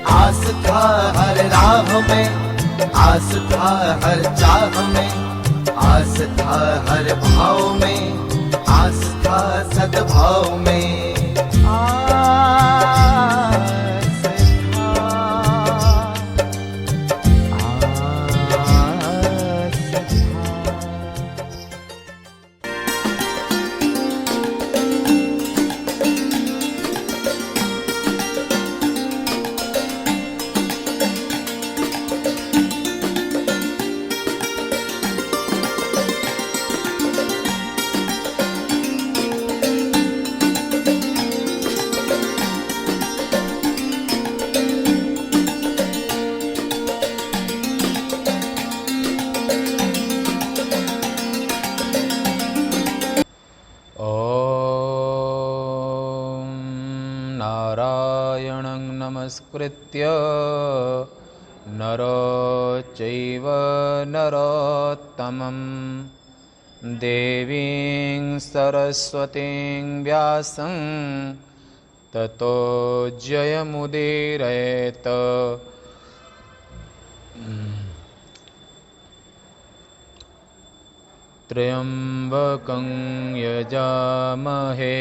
आस था हर राह में, आस था हर चाह में, आस था हर भाव में, आस था सद्भाव में। आस था, आस था। ॐ नारायणं नमस्कृत्य नरो चैव नरोत्तमं देवीं सरस्वतीं व्यासं ततो जयमुदीरयेत्। त्र्यम्बकं यजामहे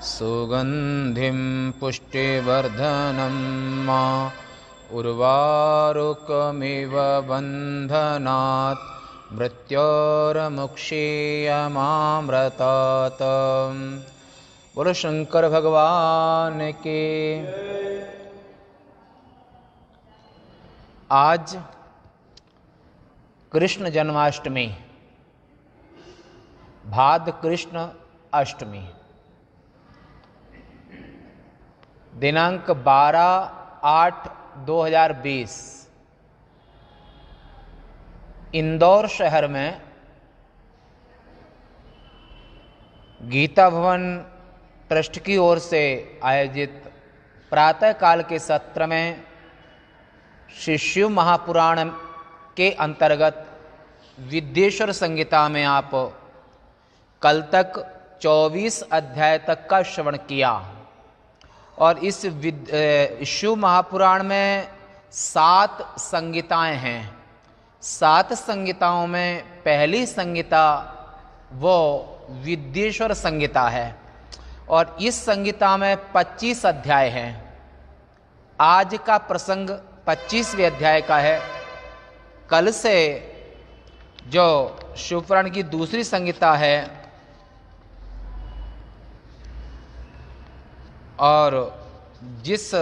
सुगन्धिं पुष्टिवर्धनं मा उर्वारुकमिव बन्धनात् मृत्योर्मुक्षीयमामृतात्। बोलो शंकर भगवान के। आज कृष्ण जन्माष्टमी, भाद्र कृष्ण अष्टमी, दिनांक 12/8/2020 इंदौर शहर में गीता भवन ट्रस्ट की ओर से आयोजित प्रातःकाल के सत्र में श्री शिव महापुराण के अंतर्गत विद्येश्वर संहिता में आप कल तक 24 अध्याय तक का श्रवण किया। और इस शिव महापुराण में 7 संहिताएं हैं। 7 संहिताओं में पहली संहिता वो विद्येश्वर संहिता है और इस संहिता में 25 अध्याय हैं। आज का प्रसंग 25वें अध्याय का है। कल से जो शिवपुराण की दूसरी संहिता है और जिस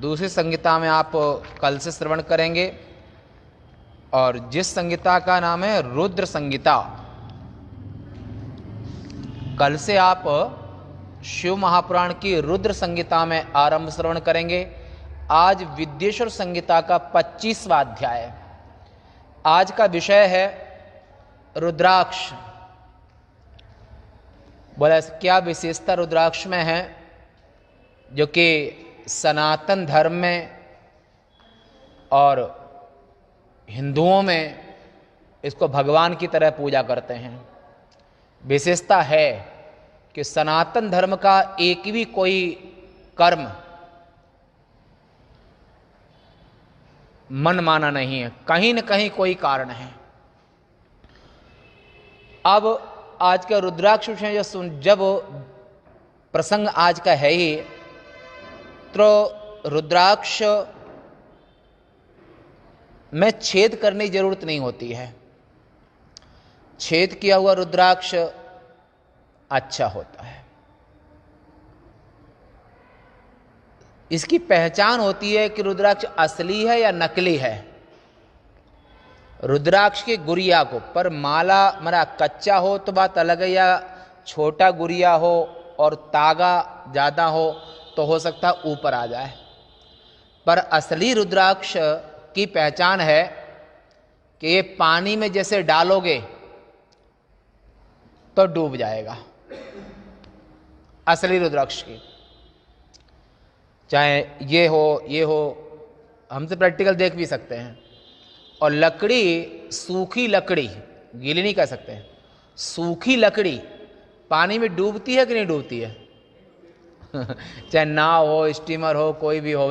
दूसरी संहिता में आप कल से श्रवण करेंगे और जिस संहिता का नाम है रुद्र संहिता, कल से आप शिव महापुराण की रुद्र संहिता में आरंभ श्रवण करेंगे। आज विद्येश्वर संहिता का 25वां अध्याय। आज का विषय है रुद्राक्ष। बोला क्या विशेषता रुद्राक्ष में है जो कि सनातन धर्म में और हिंदुओं में इसको भगवान की तरह पूजा करते हैं। विशेषता है कि सनातन धर्म का एक भी कोई कर्म मन माना नहीं है, कहीं न कहीं कोई कारण है। अब आज का रुद्राक्ष विषय जब प्रसंग आज का है ही, तो रुद्राक्ष में छेद करने की जरूरत नहीं होती है। छेद किया हुआ रुद्राक्ष अच्छा होता है। इसकी पहचान होती है कि रुद्राक्ष असली है या नकली है। रुद्राक्ष के गुड़िया को, पर माला मरा कच्चा हो तो बात अलग है, या छोटा गुड़िया हो और तागा ज़्यादा हो सकता है ऊपर आ जाए। पर असली रुद्राक्ष की पहचान है कि ये पानी में जैसे डालोगे तो डूब जाएगा। असली रुद्राक्ष की, चाहे ये हो, हमसे प्रैक्टिकल देख भी सकते हैं। और लकड़ी, सूखी लकड़ी, गीली नहीं कह सकते हैं, सूखी लकड़ी पानी में डूबती है कि नहीं डूबती है? चाहे नाव हो, स्टीमर हो, कोई भी हो,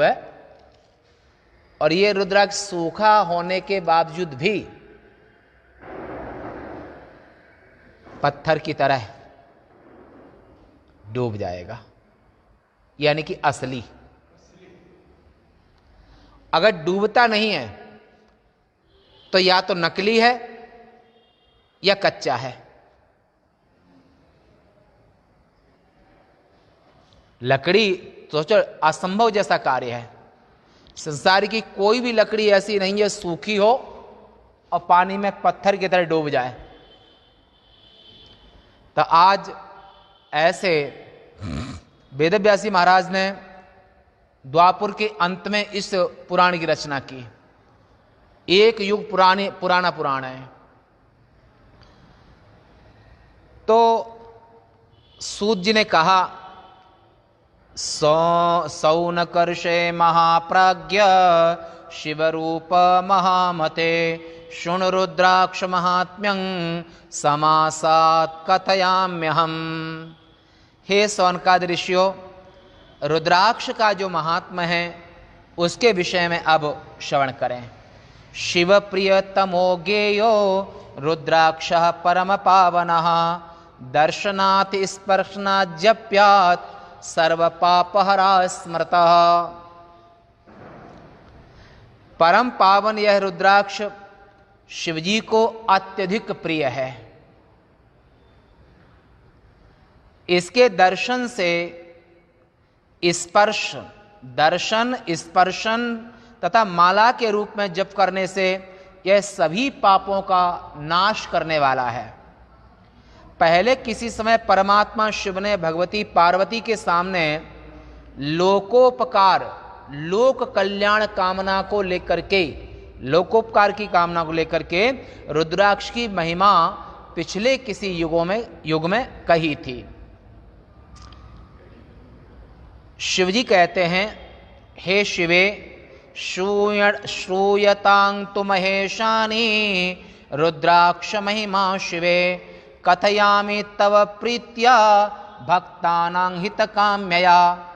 और ये रुद्राक्ष सूखा होने के बावजूद भी पत्थर की तरह डूब जाएगा, यानी कि असली। अगर डूबता नहीं है तो या तो नकली है या कच्चा है। लकड़ी सोचो असंभव जैसा कार्य है। संसार की कोई भी लकड़ी ऐसी नहीं है सूखी हो और पानी में पत्थर की तरह डूब जाए। तो आज ऐसे वेदव्यासी महाराज ने द्वापर के अंत में इस पुराण की रचना की। एक युग पुराना पुराण है। तो सूत जी ने कहा, सौनकर्षे महाप्राज्ञ शिवरूप महामते शृणु रुद्राक्ष महात्म्यं समासात् कथयाम्यहम्। हे सौनकादि ऋषियों, रुद्राक्ष का जो महात्म है उसके विषय में अब श्रवण करें। शिव प्रिय तमो गेयो रुद्राक्षः परम पावनः दर्शनात् स्पर्शनात् जप्यात् सर्व पापहरा स्मृतः। परम पावन यह रुद्राक्ष शिवजी को अत्यधिक प्रिय है। इसके दर्शन से दर्शन स्पर्शन तथा माला के रूप में जप करने से यह सभी पापों का नाश करने वाला है। पहले किसी समय परमात्मा शिव ने भगवती पार्वती के सामने लोकोपकार लोक कल्याण कामना को लेकर के लोकोपकार की कामना को लेकर के रुद्राक्ष की महिमा पिछले किसी युग में कही थी। शिवजी कहते हैं, हे शिवे श्रूयतां तु महेशानि रुद्राक्ष महिमा शिवे कथयामि तव प्रीत्या भक्तानां हितकाम्यया।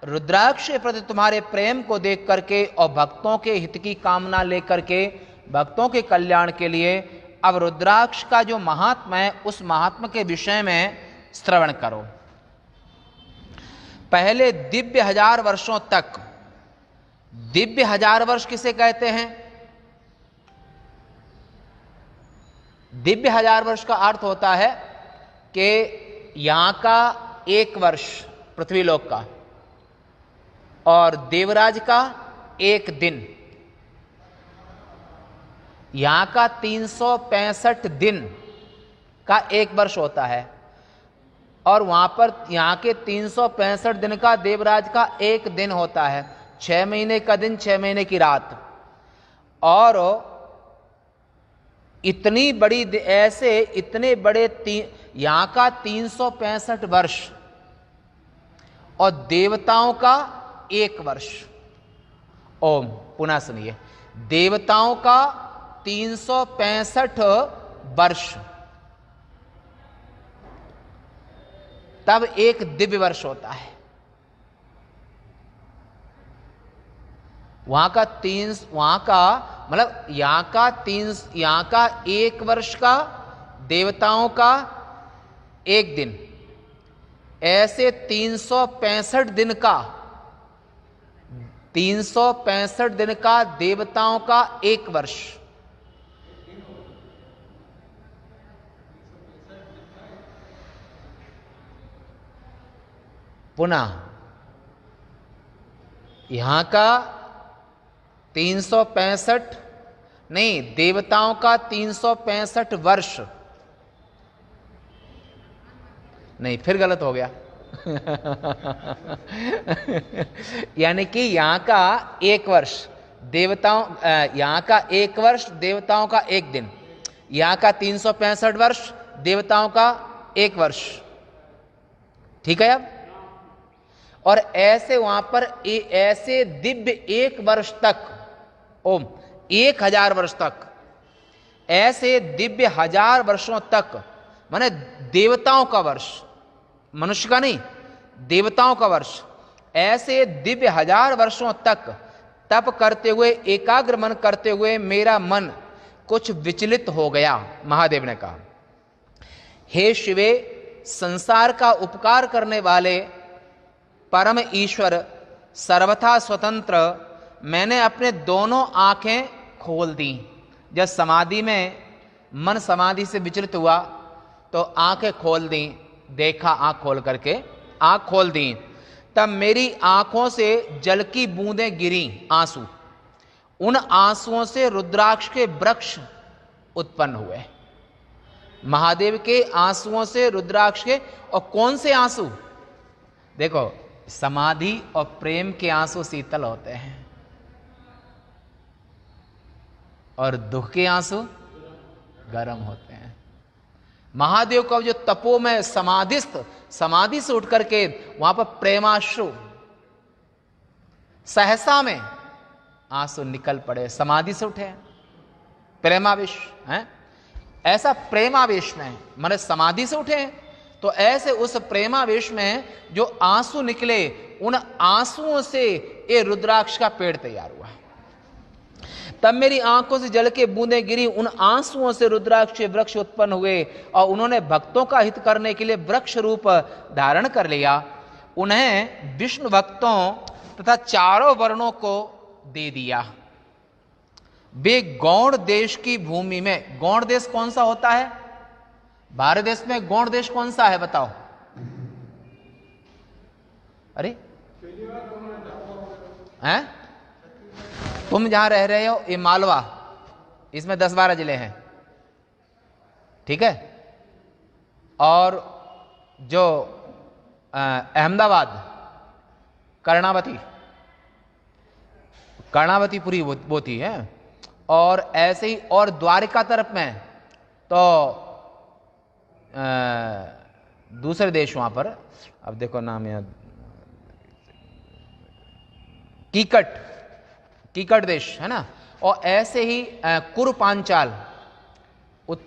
रुद्राक्ष के प्रति तुम्हारे प्रेम को देख करके और भक्तों के हित की कामना लेकर के भक्तों के कल्याण के लिए अब रुद्राक्ष का जो महात्मा है उस महात्मा के विषय में श्रवण करो। पहले दिव्य 1000 वर्षों तक, दिव्य 1000 वर्ष किसे कहते हैं? दिव्य 1000 वर्ष का अर्थ होता है कि यहां का 1 वर्ष पृथ्वीलोक का और देवराज का 1 दिन, यहां का 365 दिन का 1 वर्ष होता है और वहां पर यहां के 365 दिन का देवराज का 1 दिन होता है। 6 महीने का दिन, 6 महीने की रात। और इतनी बड़ी ऐसे इतने बड़े यहां का 365 वर्ष और देवताओं का 1 वर्ष। ओम पुनः सुनिए, देवताओं का 365 वर्ष, तब 1 दिव्य वर्ष होता है। वहां का मतलब यहां का 1 वर्ष का देवताओं का 1 दिन, ऐसे 365 दिन का देवताओं का 1 वर्ष। पुनः यहां का 365 नहीं, देवताओं का 365 वर्ष नहीं, फिर गलत हो गया। यानी कि यहां का 1 वर्ष देवताओं, यहां का 1 वर्ष देवताओं का 1 दिन, यहां का 365 वर्ष देवताओं का 1 वर्ष। ठीक है। अब और ऐसे वहां पर ऐसे दिव्य 1 वर्ष तक, ओम 1000 वर्ष तक, ऐसे दिव्य 1000 वर्षों तक, माने देवताओं का वर्ष, मनुष्य का नहीं, देवताओं का वर्ष, ऐसे दिव्य 1000 वर्षों तक तप करते हुए, एकाग्र मन करते हुए मेरा मन कुछ विचलित हो गया। महादेव ने कहा, हे शिवे, संसार का उपकार करने वाले परम ईश्वर, सर्वथा स्वतंत्र, मैंने अपने दोनों आंखें खोल दी। जब समाधि में मन समाधि से विचलित हुआ तो आंखें खोल दी, देखा, आंख खोल करके आंख खोल दी, तब मेरी आंखों से जल की बूंदें गिरी, आंसू। उन आंसुओं से रुद्राक्ष के वृक्ष उत्पन्न हुए। महादेव के आंसुओं से रुद्राक्ष के, और कौन से आंसू? देखो, समाधि और प्रेम के आंसू शीतल होते हैं और दुख के आंसू गर्म होते हैं। महादेव का जो तपो में समाधिस्थ, समाधि से उठ करके वहां पर प्रेमाश्रु, सहसा में आंसू निकल पड़े, समाधि से उठे, प्रेमावेश हैं, ऐसा प्रेमावेश में माने समाधि से उठे, तो ऐसे उस प्रेमावेश में जो आंसू निकले, उन आंसुओं से ये रुद्राक्ष का पेड़ तैयार हुआ। तब मेरी आंखों से जल के बूंदें गिरी, उन आंसुओं से रुद्राक्ष के वृक्ष उत्पन्न हुए और उन्होंने भक्तों का हित करने के लिए वृक्ष रूप धारण कर लिया। उन्हें विष्णु भक्तों तथा चारों वर्णों को दे दिया। वे गौड़ देश की भूमि में, गौड़ देश कौन सा होता है भारत देश में? गौड़ देश कौन सा है बताओ? अरे हैं? तुम जहां रह रहे हो ये मालवा, इसमें 10-12 जिले हैं, ठीक है। और जो अहमदाबाद, कर्णावतीपुरी वो थी है। और ऐसे ही और द्वारिका तरफ में तो दूसरे देश वहां पर, अब देखो नाम याद, कीकट देश है ना। और ऐसे ही कुरपांचाल,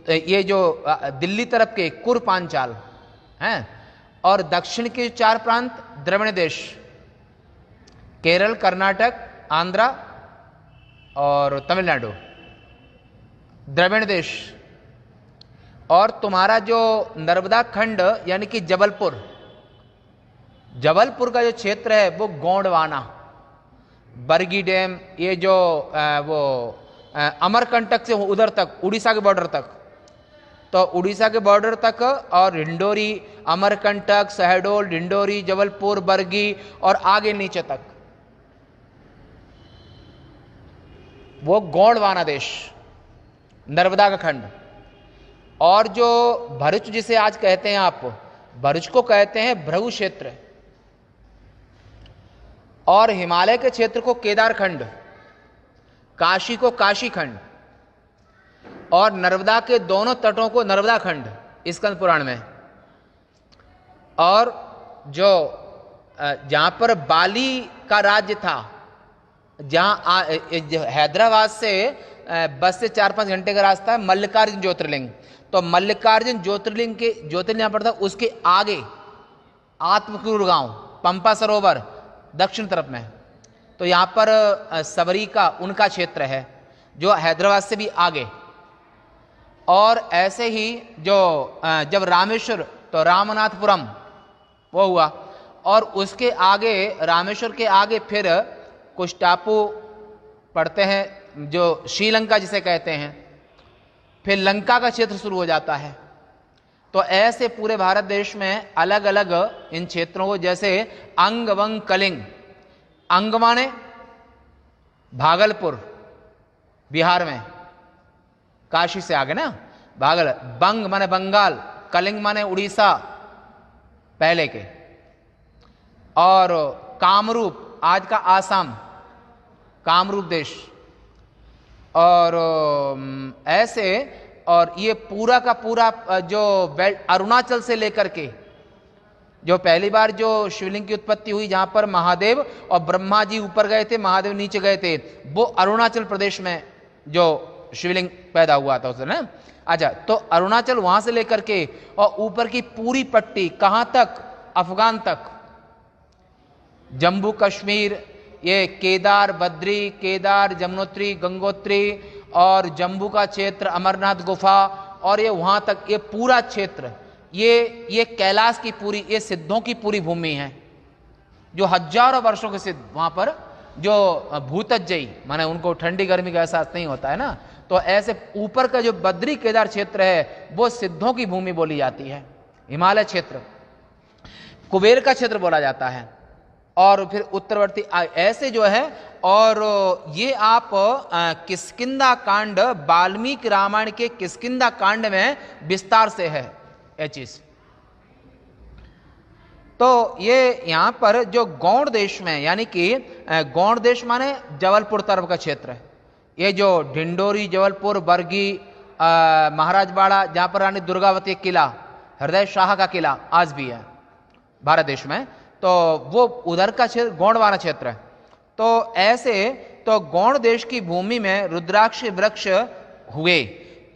ये जो दिल्ली तरफ के कुरपांचाल हैं। और दक्षिण के 4 प्रांत द्रविड़ देश, केरल, कर्नाटक, आंध्रा और तमिलनाडु, द्रविड़ देश। और तुम्हारा जो नर्मदा खंड यानी कि जबलपुर का जो क्षेत्र है वो गोंडवाना, बरगी डैम, ये जो अमरकंटक से उधर तक, उड़ीसा के बॉर्डर तक, तो उड़ीसा के बॉर्डर तक, और हिंडोरी, अमरकंटक, शहडोल, हिंडोरी, जबलपुर, बरगी और आगे नीचे तक, वो गोंडवाना देश, नर्मदा का खंड। और जो भरूच जिसे आज कहते हैं आप, भरूच को कहते हैं भृगु क्षेत्र, और हिमालय के क्षेत्र को केदार खंड, काशी को काशी खंड, और नर्मदा के दोनों तटों को नर्मदा खंड स्कंद पुराण में। और जो जहां पर बाली का राज्य था, जहां हैदराबाद से बस से 4-5 घंटे का रास्ता है, मल्लिकार्जुन ज्योतिर्लिंग, तो मल्लिकार्जुन ज्योतिर्लिंग यहां पर था, उसके आगे आत्मकूर गांव, पंपा सरोवर दक्षिण तरफ में, तो यहां पर सबरी का उनका क्षेत्र है जो हैदराबाद से भी आगे। और ऐसे ही जो जब रामेश्वर, तो रामनाथपुरम वो हुआ, और उसके आगे, रामेश्वर के आगे फिर कुछ टापू पड़ते हैं जो श्रीलंका जिसे कहते हैं, फिर लंका का क्षेत्र शुरू हो जाता है। तो ऐसे पूरे भारत देश में अलग अलग इन क्षेत्रों को, जैसे अंग वंग कलिंग, अंग माने भागलपुर बिहार में, काशी से आगे ना भागल, बंग माने बंगाल, कलिंग माने उड़ीसा पहले के, और कामरूप आज का आसाम, कामरूप देश। और ऐसे, और ये पूरा का पूरा जो बेल्ट, अरुणाचल से लेकर के, जो पहली बार जो शिवलिंग की उत्पत्ति हुई, जहां पर महादेव और ब्रह्मा जी ऊपर गए थे, महादेव नीचे गए थे, वो अरुणाचल प्रदेश में जो शिवलिंग पैदा हुआ था उसने ना। अच्छा, तो अरुणाचल वहां से लेकर के और ऊपर की पूरी पट्टी कहां तक? अफगान तक, जम्मू कश्मीर, ये केदार, बद्री, केदार, यमुनोत्री, गंगोत्री और जम्बू का क्षेत्र, अमरनाथ गुफा और ये वहाँ तक ये पूरा क्षेत्र, ये कैलाश की पूरी, ये सिद्धों की पूरी भूमि है, जो हजारों वर्षों के सिद्ध वहाँ पर जो भूतज्जयी, माने उनको ठंडी गर्मी का एहसास नहीं होता है ना, तो ऐसे ऊपर का जो बद्री केदार क्षेत्र है वो सिद्धों की भूमि बोली जाती है। हिमालय क्षेत्र कुबेर का क्षेत्र बोला जाता है। और फिर उत्तरवर्ती ऐसे जो है, और ये आप किष्किंधा कांड, वाल्मीकि रामायण के किष्किंधा कांड में विस्तार से है ये चीज। तो ये यहां पर जो गौड़ देश में, यानी कि गौड़ देश माने जबलपुर तरफ का क्षेत्र है, ये जो ढिंडोरी, जबलपुर, बरगी, महाराजवाड़ा, जहां पर रानी दुर्गावती किला, हृदय शाह का किला आज भी है भारत देश में, तो वो उधर का क्षेत्र गौड़ वाला क्षेत्र है। तो ऐसे तो गौड़ देश की भूमि में रुद्राक्ष वृक्ष हुए।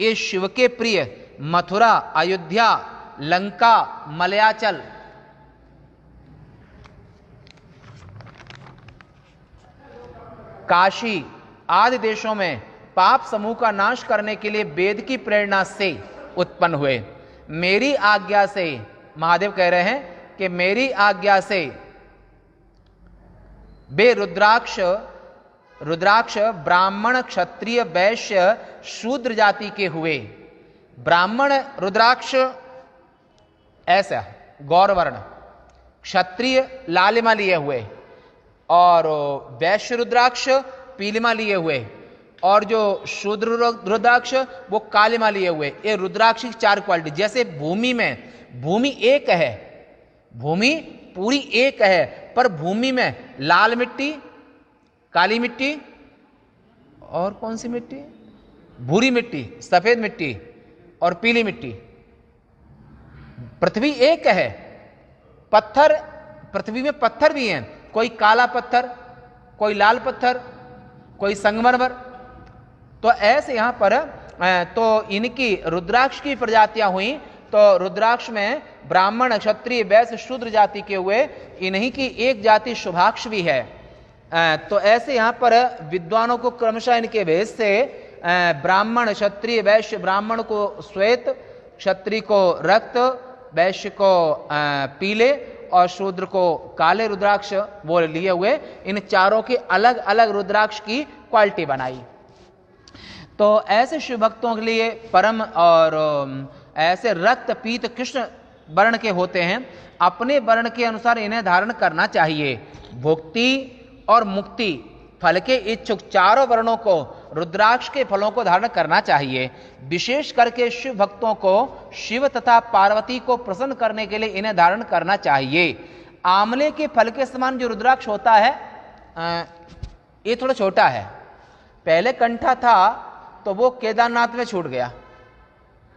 ये शिव के प्रिय मथुरा, अयोध्या, लंका, मलयाचल, काशी आदि देशों में पाप समूह का नाश करने के लिए वेद की प्रेरणा से उत्पन्न हुए। मेरी आज्ञा से, महादेव कह रहे हैं कि मेरी आज्ञा से वे रुद्राक्ष ब्राह्मण, क्षत्रिय, वैश्य, शूद्र जाति के हुए। ब्राह्मण रुद्राक्ष ऐसा गौरवर्ण, क्षत्रिय लालिमा लिए हुए, और वैश्य रुद्राक्ष पीलिमा लिए हुए, और जो शूद्र रुद्राक्ष वो कालिमा लिए हुए। ये रुद्राक्ष की 4 क्वालिटी। जैसे भूमि में, भूमि एक है, भूमि पूरी एक है, पर भूमि में लाल मिट्टी, काली मिट्टी और कौन सी मिट्टी, भूरी मिट्टी, सफेद मिट्टी और पीली मिट्टी। पृथ्वी एक है, पत्थर, पृथ्वी में पत्थर भी हैं, कोई काला पत्थर, कोई लाल पत्थर, कोई संगमरमर। तो ऐसे यहां पर तो इनकी रुद्राक्ष की प्रजातियां हुई। तो रुद्राक्ष में ब्राह्मण, क्षत्रिय, वैश्य, शूद्र जाति के हुए। इन्हीं की एक जाति शुभाक्ष भी है। तो ऐसे यहां पर विद्वानों को क्रमशः इनके भेद से ब्राह्मण, क्षत्रिय, वैश्य, ब्राह्मण को श्वेत, क्षत्रिय को रक्त, वैश्य को पीले और शूद्र को काले रुद्राक्ष वो लिए हुए। इन चारों के अलग अलग रुद्राक्ष की क्वालिटी बनाई। तो ऐसे शिव भक्तों के लिए परम और ऐसे रक्त पीत कृष्ण वर्ण के होते हैं, अपने वर्ण के अनुसार इन्हें धारण करना चाहिए। भुक्ति और मुक्ति फल के इच्छुक चारों वर्णों को रुद्राक्ष के फलों को धारण करना चाहिए। विशेष करके शिव भक्तों को शिव तथा पार्वती को प्रसन्न करने के लिए इन्हें धारण करना चाहिए। आंवले के फल के समान जो रुद्राक्ष होता है, ये थोड़ा छोटा है। पहले कंठा था तो वो केदारनाथ में छूट गया,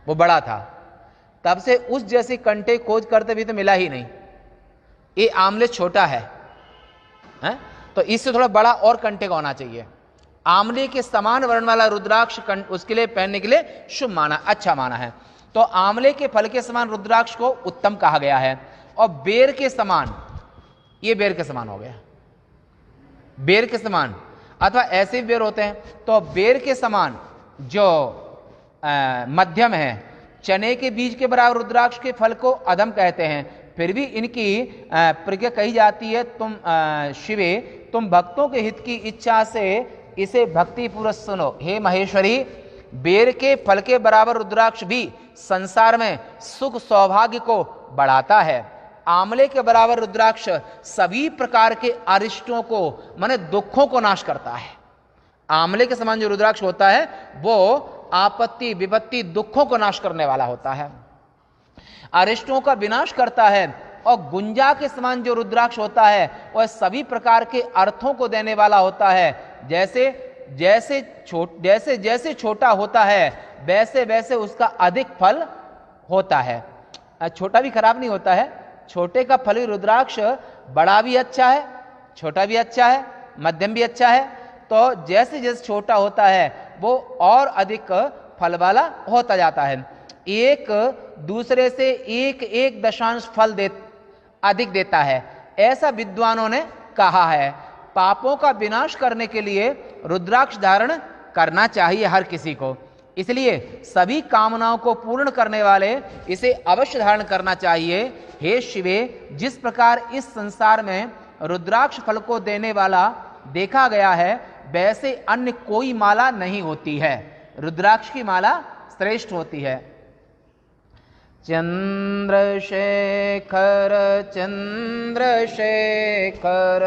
वो बड़ा था, तब से उस जैसी कंठे खोज करते भी तो मिला ही नहीं। ये आंवले छोटा है, तो इससे थोड़ा बड़ा और कंठे का होना चाहिए। आंवले के समान वर्ण वाला रुद्राक्ष उसके लिए पहनने के लिए शुभ माना, अच्छा माना है। तो आंवले के फल के समान रुद्राक्ष को उत्तम कहा गया है। और बेर के समान, ये बेर के समान हो गया, बेर के समान, अथवा ऐसे भी बेर होते हैं। तो बेर के समान जो मध्यम है, चने के बीज के बराबर रुद्राक्ष के फल को अधम कहते हैं। फिर भी इनकी प्रज्ञा कही जाती है, तुम शिवे, तुम भक्तों के हित की इच्छा से इसे भक्ति पूर्वक सुनो। हे महेश्वरी, बेर के फल के बराबर रुद्राक्ष भी संसार में सुख सौभाग्य को बढ़ाता है। आंवले के बराबर रुद्राक्ष सभी प्रकार के अरिष्टों को, माने दुखों को नाश करता है। आंवले के समान जो रुद्राक्ष होता है वो आपत्ति, विपत्ति, दुखों को नाश करने वाला होता है, अरिष्टों का विनाश करता है। और गुंजा के समान जो रुद्राक्ष होता है वह सभी प्रकार के अर्थों को देने वाला होता है। जैसे जैसे छोटा होता है वैसे वैसे उसका अधिक फल होता है। छोटा भी खराब नहीं होता है, छोटे का फल रुद्राक्ष बड़ा भी अच्छा है, छोटा भी अच्छा है, मध्यम भी अच्छा है। तो जैसे जैसे छोटा होता है वो और अधिक फल वाला होता जाता है। एक दूसरे से 1.1 फल अधिक देता है, ऐसा विद्वानों ने कहा है। पापों का विनाश करने के लिए रुद्राक्ष धारण करना चाहिए हर किसी को। इसलिए सभी कामनाओं को पूर्ण करने वाले इसे अवश्य धारण करना चाहिए। हे शिवे, जिस प्रकार इस संसार में रुद्राक्ष फल को देने वाला देखा गया है, वैसे अन्य कोई माला नहीं होती है। रुद्राक्ष की माला श्रेष्ठ होती है। चंद्रशेखर चंद्रशेखर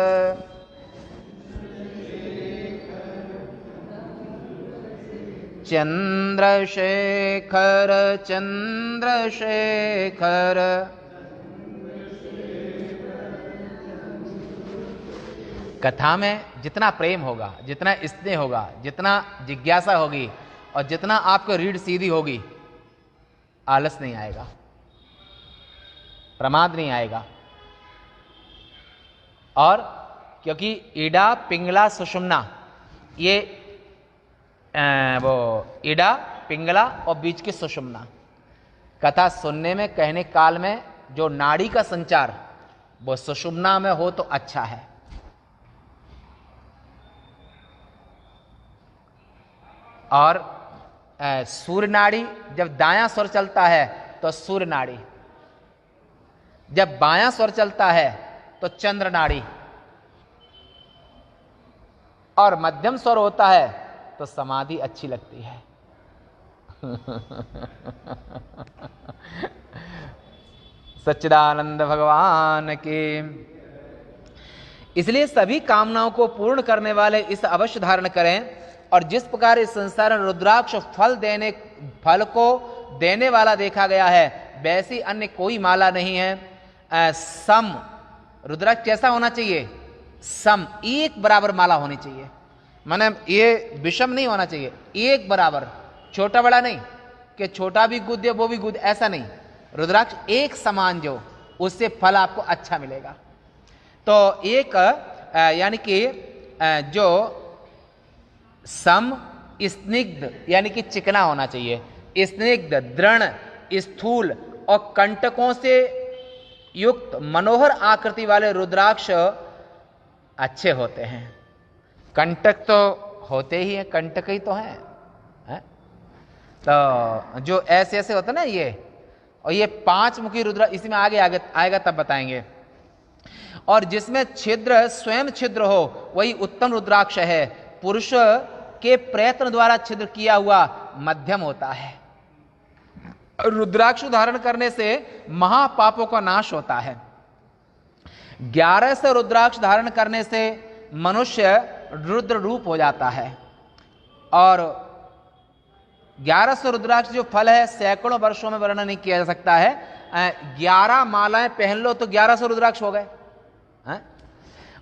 चंद्रशेखर चंद्रशेखर। कथा में जितना प्रेम होगा, जितना स्नेह होगा, जितना जिज्ञासा होगी और जितना आपको रीढ़ सीधी होगी, आलस नहीं आएगा, प्रमाद नहीं आएगा। और क्योंकि ईडा पिंगला सुषुम्ना, ये वो ईडा पिंगला और बीच की सुषुम्ना, कथा सुनने में कहने काल में जो नाड़ी का संचार वो सुषुम्ना में हो तो अच्छा है। और सूर्य नाड़ी जब दायां स्वर चलता है तो सूर्य नाड़ी, जब बायां स्वर चलता है तो चंद्र नाड़ी, और मध्यम स्वर होता है तो समाधि अच्छी लगती है। सच्चिदानंद भगवान के। इसलिए सभी कामनाओं को पूर्ण करने वाले इस अवश्य धारण करें। और जिस प्रकार इस संसार में रुद्राक्ष फल को देने वाला देखा गया है, वैसी अन्य कोई माला नहीं है। सम रुद्राक्ष कैसा होना चाहिए? सम, एक बराबर माला होनी चाहिए। माने ये विषम नहीं होना चाहिए, एक बराबर, छोटा बड़ा नहीं कि छोटा भी गुद है वो भी गुद, ऐसा नहीं। रुद्राक्ष एक समान, जो उससे फल आपको अच्छा मिलेगा। तो एक यानी कि जो सम स्निग्ध यानी कि चिकना होना चाहिए, स्निग्ध, दृढ़, स्थूल और कंटकों से युक्त मनोहर आकृति वाले रुद्राक्ष अच्छे होते हैं। कंटक तो होते ही हैं, कंटक ही तो हैं, है? तो जो ऐसे ऐसे होते ना ये, और ये 5 मुखी रुद्राक्ष इसमें आगे आगे आएगा तब बताएंगे। और जिसमें छिद्र स्वयं छिद्र हो वही उत्तम रुद्राक्ष है। पुरुष के प्रयत्न द्वारा छिद्र किया हुआ मध्यम होता है। रुद्राक्ष धारण करने से महापापों का नाश होता है। 1100 रुद्राक्ष धारण करने से मनुष्य रुद्र रूप हो जाता है। और 1100 रुद्राक्ष जो फल है सैकड़ों वर्षों में वर्णन नहीं किया जा सकता है। 11 मालाएं पहन लो तो 1100 रुद्राक्ष हो गए।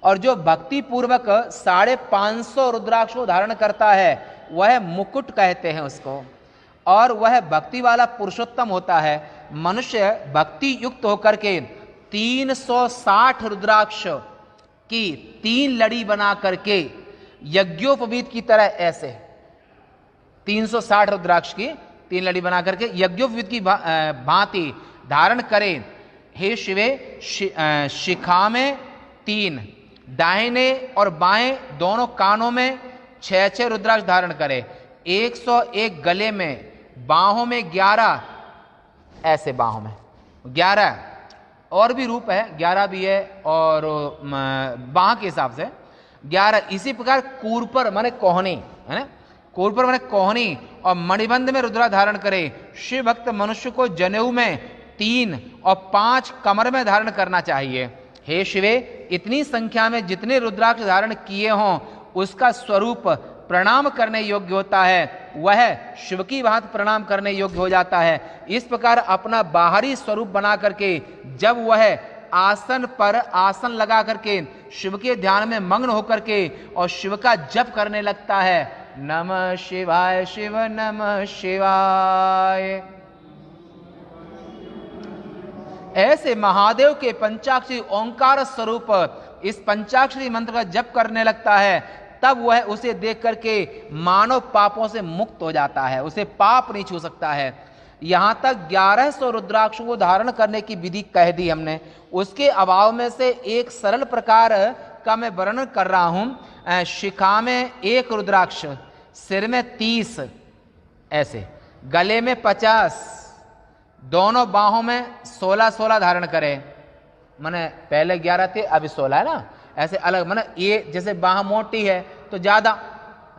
और जो भक्ति पूर्वक 550 रुद्राक्ष को धारण करता है वह मुकुट कहते हैं उसको, और वह भक्ति वाला पुरुषोत्तम होता है। मनुष्य भक्ति युक्त होकर के 360 रुद्राक्ष की 3 लड़ी बना करके यज्ञोपवीत की तरह, ऐसे 360 रुद्राक्ष की 3 लड़ी बना करके यज्ञोपवीत की भांति धारण करें। हे शिवे, शिखा में 3, दाहिने और बाएं दोनों कानों में 6 रुद्राक्ष धारण करें। 101 गले में, बाहों में 11, ऐसे बाहों में 11, और भी रूप है 11 भी है, और बाह के हिसाब से 11। इसी प्रकार कूरपर माने कोहनी, है ना, कूरपर माने कोहनी और मणिबंध में रुद्रा धारण करे। शिव भक्त मनुष्य को जनेऊ में 3 और 5 कमर में धारण करना चाहिए। हे शिवे, इतनी संख्या में जितने रुद्राक्ष धारण किए हों उसका स्वरूप प्रणाम करने योग्य होता है, वह शिव की भांति प्रणाम करने योग्य हो जाता है। इस प्रकार अपना बाहरी स्वरूप बना करके जब वह आसन पर आसन लगा करके शिव के ध्यान में मग्न होकर के और शिव का जप करने लगता है, नमः शिवाय शिव नमः शिवाय, ऐसे महादेव के पंचाक्षरी ओंकार स्वरूप इस पंचाक्षरी मंत्र का जप करने लगता है, तब वह उसे देख करके मानव पापों से मुक्त हो जाता है, उसे पाप नहीं छू सकता है। यहां तक 1100 रुद्राक्षों को धारण करने की विधि कह दी हमने। उसके अभाव में से एक सरल प्रकार का मैं वर्णन कर रहा हूं। शिखा में 1 रुद्राक्ष, सिर में 30, ऐसे गले में 50, दोनों बाहों में 16-16 धारण करें। माने पहले 11 थे, अभी 16 है ना, ऐसे अलग। माने ये जैसे बाह मोटी है तो ज्यादा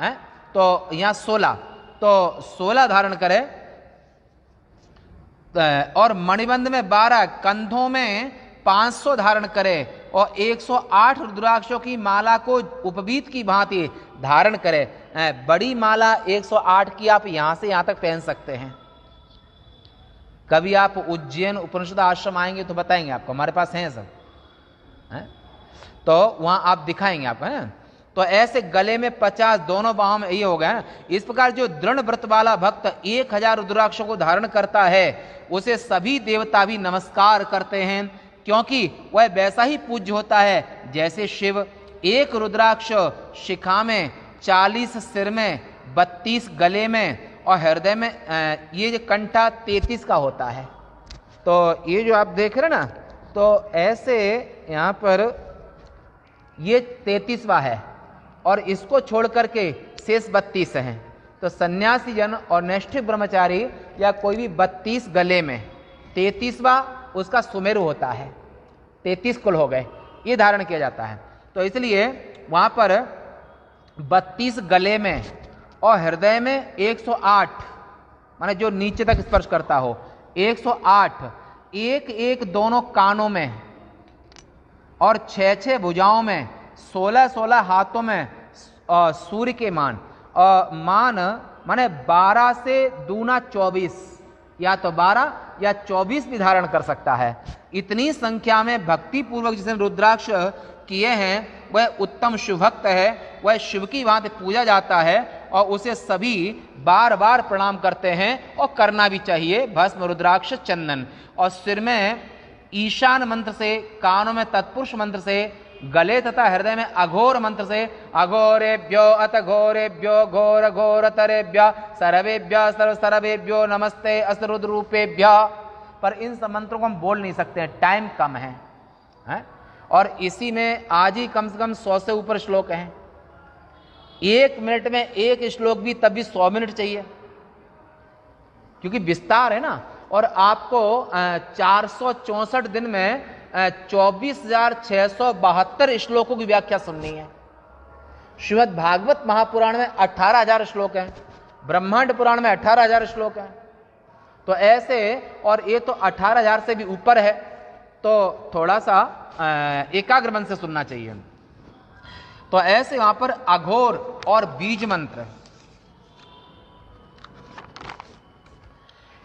है, तो यहां 16, तो 16 धारण करें। और मणिबंध में 12, कंधों में 500 धारण करें और 108 रुद्राक्षों की माला को उपवीत की भांति धारण करें। बड़ी माला 108 की आप यहां से यहां तक पहन सकते हैं। कभी आप उज्जैन उपनिषद आश्रम आएंगे तो बताएंगे आपको, हमारे पास हैं सब है? तो वहां आप दिखाएंगे आप हैं। तो ऐसे गले में 50, दोनों बाहों में, ये हो गया। इस प्रकार जो दृढ़ व्रत वाला भक्त 1000 रुद्राक्षों को धारण करता है उसे सभी देवता भी नमस्कार करते हैं, क्योंकि वह वैसा ही पूज्य होता है जैसे शिव। 1 रुद्राक्ष शिखा में, 40 सिर में, 32 गले में और हृदय में, ये जो कंठा 33 का होता है। तो ये जो आप देख रहे हैं ना, तो ऐसे यहां पर ये 33वां है और इसको छोड़ करके शेष 32 हैं। तो सन्यासी जन और नैष्ठिक ब्रह्मचारी या कोई भी 32 गले में, 33वां उसका सुमेरु होता है। 33 कुल हो गए, ये धारण किया जाता है। तो इसलिए वहां पर 32 गले में और हृदय में 108, माने जो नीचे तक स्पर्श करता हो 108, 1-1 दोनों कानों में और 6-6 भुजाओं में, 16-16 हाथों में सूर्य के मान माने 12 से दूना 24, या तो 12 या 24 भी धारण कर सकता है। इतनी संख्या में भक्ति पूर्वक जिसने रुद्राक्ष किए हैं वह उत्तम शिव भक्त है, वह शिव की भांति पूजा जाता है और उसे सभी बार बार प्रणाम करते हैं और करना भी चाहिए। भस्म, रुद्राक्ष, चंदन और सिर में ईशान मंत्र से, कानों में तत्पुरुष मंत्र से, गले तथा हृदय में अघोर मंत्र से, अघोरेभ्यो अत घोरेभ्यो घोर घोरतरेभ्य सर्वेभ्य सर्व सर्वेभ्यो नमस्ते असरुद्र रूपेभ्य। पर इन सब मंत्रों को हम बोल नहीं सकते हैं, टाइम कम है, और इसी में आज ही कम से कम 100 से ऊपर श्लोक हैं। 1 मिनट में एक श्लोक भी तब भी 100 मिनट चाहिए, क्योंकि विस्तार है ना। और आपको 464 दिन में 24,672 श्लोकों की व्याख्या सुननी है। श्रीमद् भागवत महापुराण में 18,000 श्लोक हैं, ब्रह्मांड पुराण में 18,000 श्लोक हैं। तो ऐसे, और ये तो 18,000 से भी ऊपर है, तो थोड़ा सा एकाग्र मन से सुनना चाहिए। तो ऐसे वहां पर अघोर और बीज मंत्र,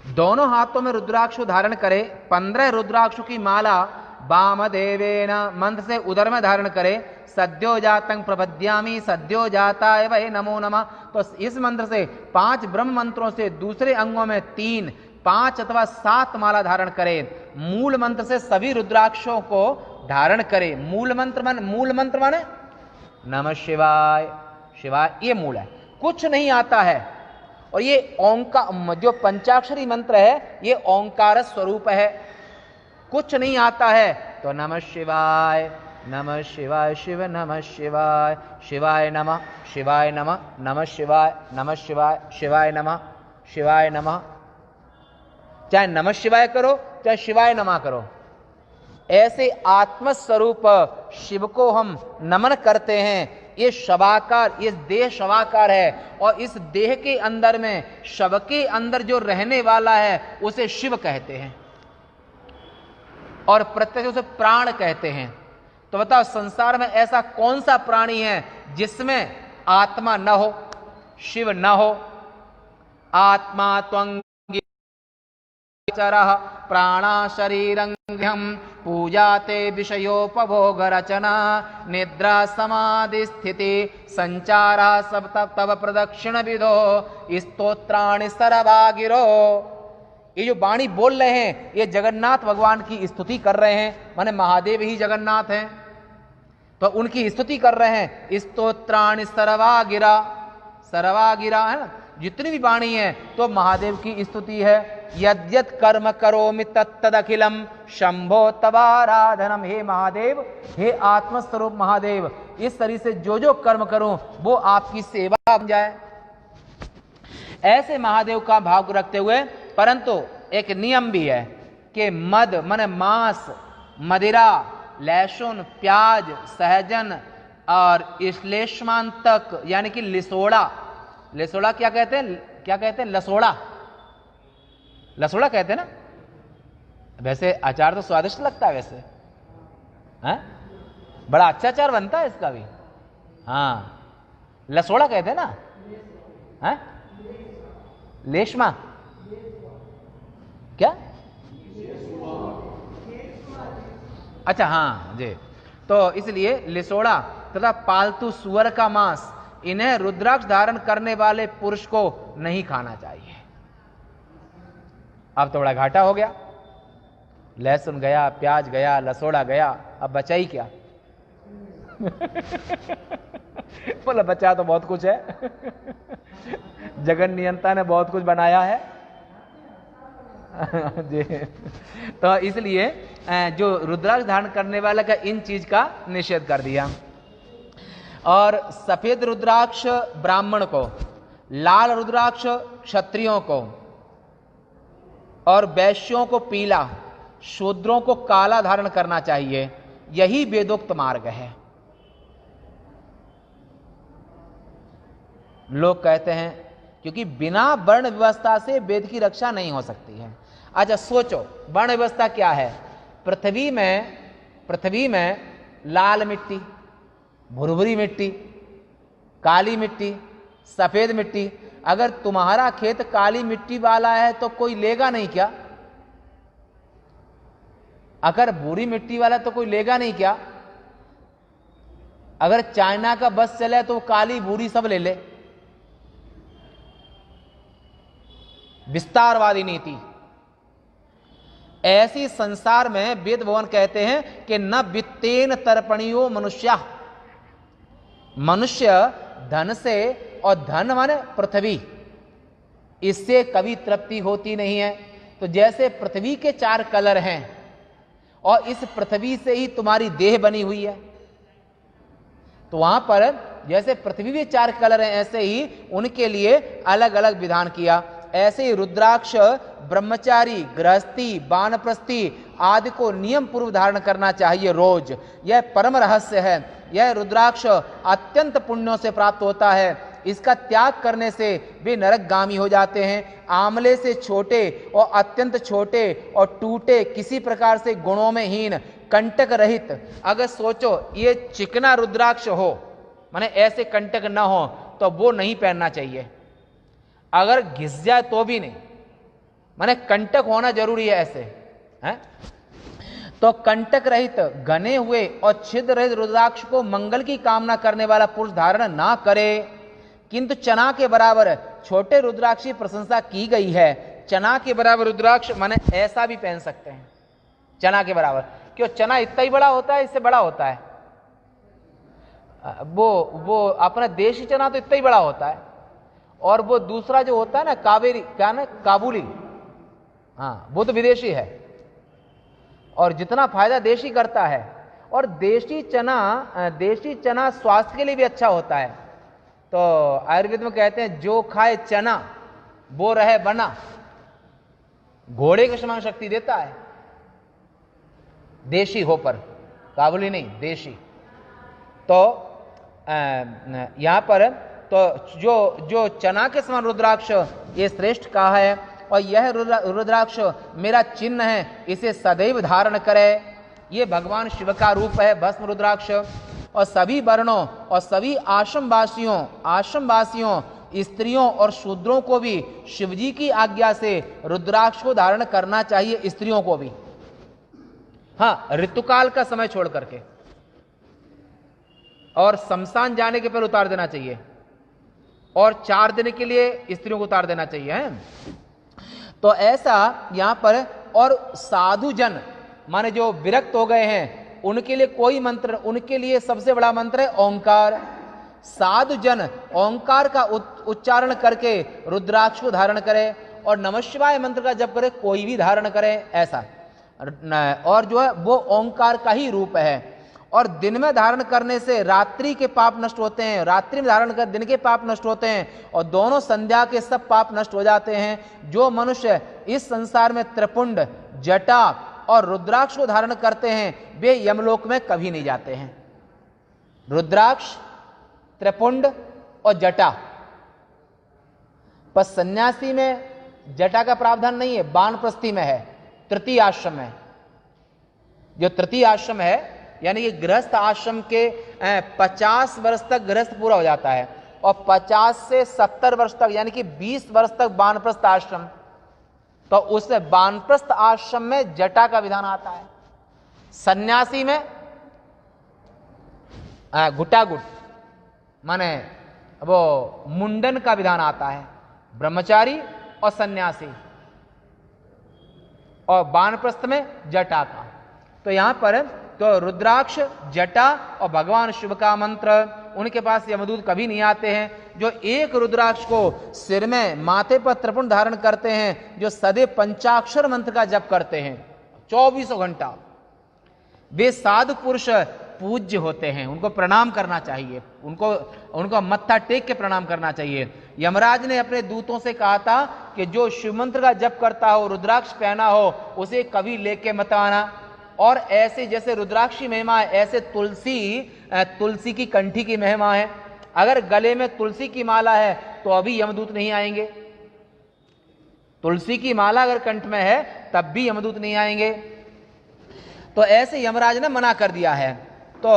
दोनों हाथों में रुद्राक्ष धारण करे। 15 रुद्राक्षों की माला वामदेवेन मंत्र से उदर में धारण करे। सद्यो जातं प्रपद्यामि सद्यो जाताय वै नमो नमः। तो इस मंत्र से 5 ब्रह्म मंत्रों से दूसरे अंगों में 3, 5 अथवा 7 माला धारण करे। मूल मंत्र से सभी रुद्राक्षों को धारण करे। मूल मंत्र माने नमः शिवाय, शिवाय ये मूल है, कुछ नहीं आता है। और ये ओंकार, जो पंचाक्षरी मंत्र है ये ओंकार स्वरूप है, कुछ नहीं आता है। तो नमः शिवाय, नमः शिवाय शिव, नमः शिवाय, शिवाय नमः, शिवाय नमः, नमः शिवाय, नमः शिवाय, शिवाय नमः, शिवाय नमः। चाहे नमः शिवाय करो चाहे शिवाय नमः करो, ऐसे आत्मस्वरूप शिव को हम नमन करते हैं। ये शवाकार, ये देह शवाकार है और इस देह के अंदर में, शव के अंदर जो रहने वाला है उसे शिव कहते हैं और प्रत्यक्ष उसे प्राण कहते हैं। तो बताओ संसार में ऐसा कौन सा प्राणी है जिसमें आत्मा न हो, शिव न हो? आत्मा त्वं चरः प्राणा शरीरंगम पूजाते विषयोपभोग रचना निद्रा समाधि स्थिति संचारा सब तब प्रदक्षिण विदो स्तोत्राणि सरवागिरो। ये जो वाणी बोल रहे हैं ये जगन्नाथ भगवान की स्तुति कर रहे हैं, माने महादेव ही जगन्नाथ हैं, तो उनकी स्तुति कर रहे हैं। स्तोत्राणि सरवागिरा, सरवागिरा है ना, जितनी भी वाणी है तो महादेव की स्तुति है। यद्यत कर्म करोमि तत्तदखिलम शंभो तवाराधनम, हे महादेव, हे आत्मस्वरूप महादेव, इस तरह से जो जो कर्म करूं वो आपकी सेवा बन जाए। ऐसे महादेव का भाव रखते हुए, परंतु एक नियम भी है कि मद माने मांस, मदिरा, लहसुन, प्याज, सहजन और श्लेष्मान तक यानी कि लिसोड़ा, लिसोड़ा क्या कहते हैं, क्या कहते हैं, लसोड़ा, लसोड़ा कहते हैं ना। वैसे अचार तो स्वादिष्ट लगता है वैसे, हैं? बड़ा अच्छा अचार बनता है इसका भी। हाँ, लसोड़ा कहते हैं ना, हैं? लेशमा क्या? अच्छा, हाँ जी। तो इसलिए लिसोड़ा तथा पालतू सुअर का मांस, इन्हें रुद्राक्ष धारण करने वाले पुरुष को नहीं खाना चाहिए। अब तो बड़ा घाटा हो गया, लहसुन गया, प्याज गया, लसोड़ा गया, अब बचा ही क्या? बोला बचा तो बहुत कुछ है। जगन नियंता ने बहुत कुछ बनाया है। जी, तो इसलिए जो रुद्राक्ष धारण करने वाला का इन चीज का निषेध कर दिया। और सफेद रुद्राक्ष ब्राह्मण को, लाल रुद्राक्ष क्षत्रियों को, और वैश्यों को पीला, शूद्रों को काला धारण करना चाहिए। यही वेदोक्त मार्ग है। लोग कहते हैं क्योंकि बिना वर्ण व्यवस्था से वेद की रक्षा नहीं हो सकती है। अच्छा सोचो, वर्ण व्यवस्था क्या है? पृथ्वी में लाल मिट्टी, भुरभुरी मिट्टी, काली मिट्टी, सफेद मिट्टी। अगर तुम्हारा खेत काली मिट्टी वाला है तो कोई लेगा नहीं क्या? अगर भूरी मिट्टी वाला तो कोई लेगा नहीं क्या? अगर चाइना का बस चले तो काली भूरी सब ले ले। विस्तारवादी नीति। ऐसी संसार में वेद भवन कहते हैं कि न वित्तेन तर्पणियो मनुष्य, मनुष्य धन से, और धन माने पृथ्वी, इससे कभी तृप्ति होती नहीं है। तो जैसे पृथ्वी के 4 कलर हैं और इस पृथ्वी से ही तुम्हारी देह बनी हुई है, तो वहां पर जैसे पृथ्वी के 4 कलर हैं ऐसे ही उनके लिए अलग अलग विधान किया। ऐसे ही रुद्राक्ष ब्रह्मचारी, गृहस्थी, वानप्रस्थी आदि को नियम पूर्व धारण करना चाहिए रोज। यह परम रहस्य है। यह रुद्राक्ष अत्यंत पुण्यों से प्राप्त होता है। इसका त्याग करने से वे नरकगामी हो जाते हैं। आंवले से छोटे और अत्यंत छोटे और टूटे, किसी प्रकार से गुणों में हीन, कंटक रहित। अगर सोचो ये चिकना रुद्राक्ष हो, माने ऐसे कंटक ना हो, तो वो नहीं पहनना चाहिए। अगर घिस जाए तो भी नहीं, माने कंटक होना जरूरी है ऐसे, हैं? तो कंटक रहित, घने हुए और छिद्र रहित रुद्राक्ष को मंगल की कामना करने वाला पुरुष धारण ना करे। किंतु चना के बराबर छोटे रुद्राक्ष की प्रशंसा की गई है। चना के बराबर रुद्राक्ष माने ऐसा भी पहन सकते हैं, चना के बराबर। क्यों? चना इतना ही बड़ा होता है, इससे बड़ा होता है। वो अपना देशी चना तो इतना ही बड़ा होता है, और वो दूसरा जो होता है ना कावेरी, क्या ना, काबुली, हाँ, वो तो विदेशी है। और जितना फायदा देशी करता है, और देशी चना स्वास्थ्य के लिए भी अच्छा होता है। तो आयुर्वेद में कहते हैं जो खाए चना वो रहे बना, घोड़े के समान शक्ति देता है। देशी हो पर काबुली नहीं, देशी। तो यहां पर तो जो चना के समान रुद्राक्ष ये श्रेष्ठ कहा है। और यह रुद्राक्ष मेरा चिन्ह है, इसे सदैव धारण करे। ये भगवान शिव का रूप है भस्म रुद्राक्ष। और सभी वर्णों और सभी आश्रमवासियों, स्त्रियों और शूद्रों को भी शिवजी की आज्ञा से रुद्राक्ष को धारण करना चाहिए, स्त्रियों को भी। हाँ, ऋतुकाल का समय छोड़ करके, और शमशान जाने के पहले उतार देना चाहिए, और 4 दिन के लिए स्त्रियों को उतार देना चाहिए, है? तो ऐसा यहां पर। और साधु जन माने जो विरक्त हो गए हैं उनके लिए कोई मंत्र, उनके लिए सबसे बड़ा मंत्र है ओंकार। साधु जन ओंकार का उच्चारण करके रुद्राक्ष को धारण करे, और नमः शिवाय मंत्र का जप करे, कोई भी धारण करे। ऐसा और जो है वो ओंकार का ही रूप है। और दिन में धारण करने से रात्रि के पाप नष्ट होते हैं, रात्रि में धारण कर दिन के पाप नष्ट होते हैं, और दोनों संध्या के सब पाप नष्ट हो जाते हैं। जो मनुष्य इस संसार में त्रिपुंड, जटा और रुद्राक्ष को धारण करते हैं वे यमलोक में कभी नहीं जाते हैं। रुद्राक्ष, त्रिपुंड और जटा। पर सन्यासी में जटा का प्रावधान नहीं है, वानप्रस्थी में है, तृतीय आश्रम है। जो तृतीय आश्रम है यानी कि गृहस्थ आश्रम के 50 वर्ष तक गृहस्थ पूरा हो जाता है, और 50 से 70 वर्ष तक यानी कि 20 वर्ष तक वानप्रस्थ आश्रम, तो उस वानप्रस्थ आश्रम में जटा का विधान आता है। सन्यासी में गुटागुट माने वो मुंडन का विधान आता है, ब्रह्मचारी और सन्यासी, और वानप्रस्थ में जटा का। तो यहां पर तो रुद्राक्ष, जटा और भगवान शिव का मंत्र, उनके पास यमदूत कभी नहीं आते हैं। जो एक रुद्राक्ष को सिर में, माथे पर त्रिपुंड धारण करते हैं, जो सदैव पंचाक्षर मंत्र का जप करते हैं 24 घंटा, वे साधु पुरुष पूज्य होते हैं। उनको प्रणाम करना चाहिए, उनको मत्था टेक के प्रणाम करना चाहिए। यमराज ने अपने दूतों से कहा था कि जो शिव मंत्र का जप करता हो, रुद्राक्ष पहना हो, उसे कभी लेके मत आना। और ऐसे जैसे रुद्राक्ष की महिमा है, ऐसे तुलसी की कंठी की महिमा है। अगर गले में तुलसी की माला है तो अभी यमदूत नहीं आएंगे। तुलसी की माला अगर कंठ में है तब भी यमदूत नहीं आएंगे। तो ऐसे यमराज ने मना कर दिया है। तो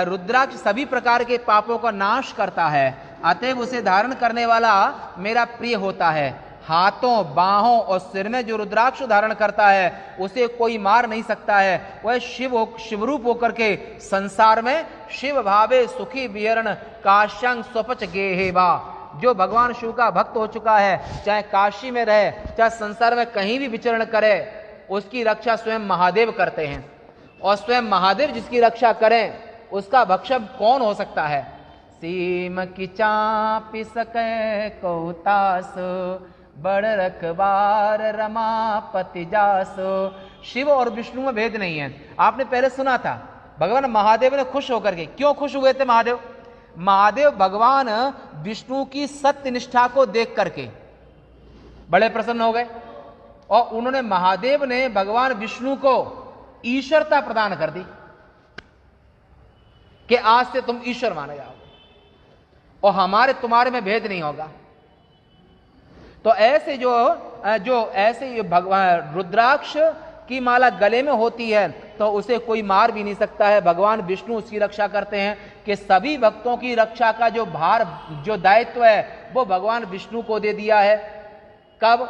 रुद्राक्ष सभी प्रकार के पापों का नाश करता है, अतएव उसे धारण करने वाला मेरा प्रिय होता है। हाथों, बाहों और सिर में जो रुद्राक्ष धारण करता है उसे कोई मार नहीं सकता है। वह शिवरूप होकर के संसार में शिव भावे सुखी विहरण काश्यं स्वपच गेहेवा। जो भगवान शिव का भक्त हो चुका है, चाहे काशी में रहे, चाहे संसार में कहीं भी विचरण करे, उसकी रक्षा स्वयं महादेव करते हैं। और स्वयं महादेव जिसकी रक्षा करें उसका भक्षक कौन हो सकता है। सीम की चापी सके कौतास, बड़ रखबार रमापति जासो। शिव और विष्णु में भेद नहीं है। आपने पहले सुना था भगवान महादेव ने खुश होकर के, क्यों खुश हुए थे महादेव? महादेव भगवान विष्णु की सत्य निष्ठा को देख करके बड़े प्रसन्न हो गए, और उन्होंने, महादेव ने भगवान विष्णु को ईश्वरता प्रदान कर दी कि आज से तुम ईश्वर माने जाओगे और हमारे तुम्हारे में भेद नहीं होगा। तो ऐसे ऐसे भगवान रुद्राक्ष की माला गले में होती है तो उसे कोई मार भी नहीं सकता है। भगवान विष्णु उसकी रक्षा करते हैं कि सभी भक्तों की रक्षा का जो भार, जो दायित्व है वो भगवान विष्णु को दे दिया है। कब?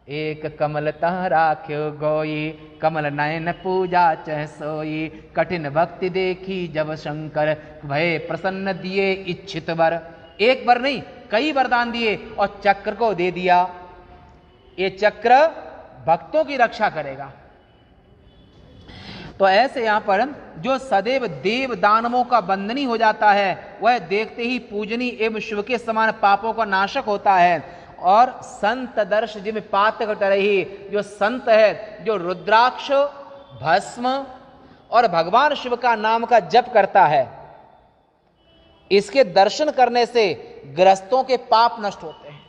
एक कमल तह राख्यो गोई, कमल नयन पूजा चह सोई। कठिन भक्ति देखी जब शंकर, भय प्रसन्न दिए इच्छित वर। एक बार नहीं, कई वरदान दिए और चक्र को दे दिया। ये चक्र भक्तों की रक्षा करेगा। तो ऐसे यहां पर जो सदैव देव दानवों का बंधनी हो जाता है, वह देखते ही पूजनी एवं शिव के समान पापों का नाशक होता है। और संत दर्श जिम पात कट रही, जो संत है, जो रुद्राक्ष, भस्म और भगवान शिव का नाम का जप करता है, इसके दर्शन करने से गृहस्थों के पाप नष्ट होते हैं,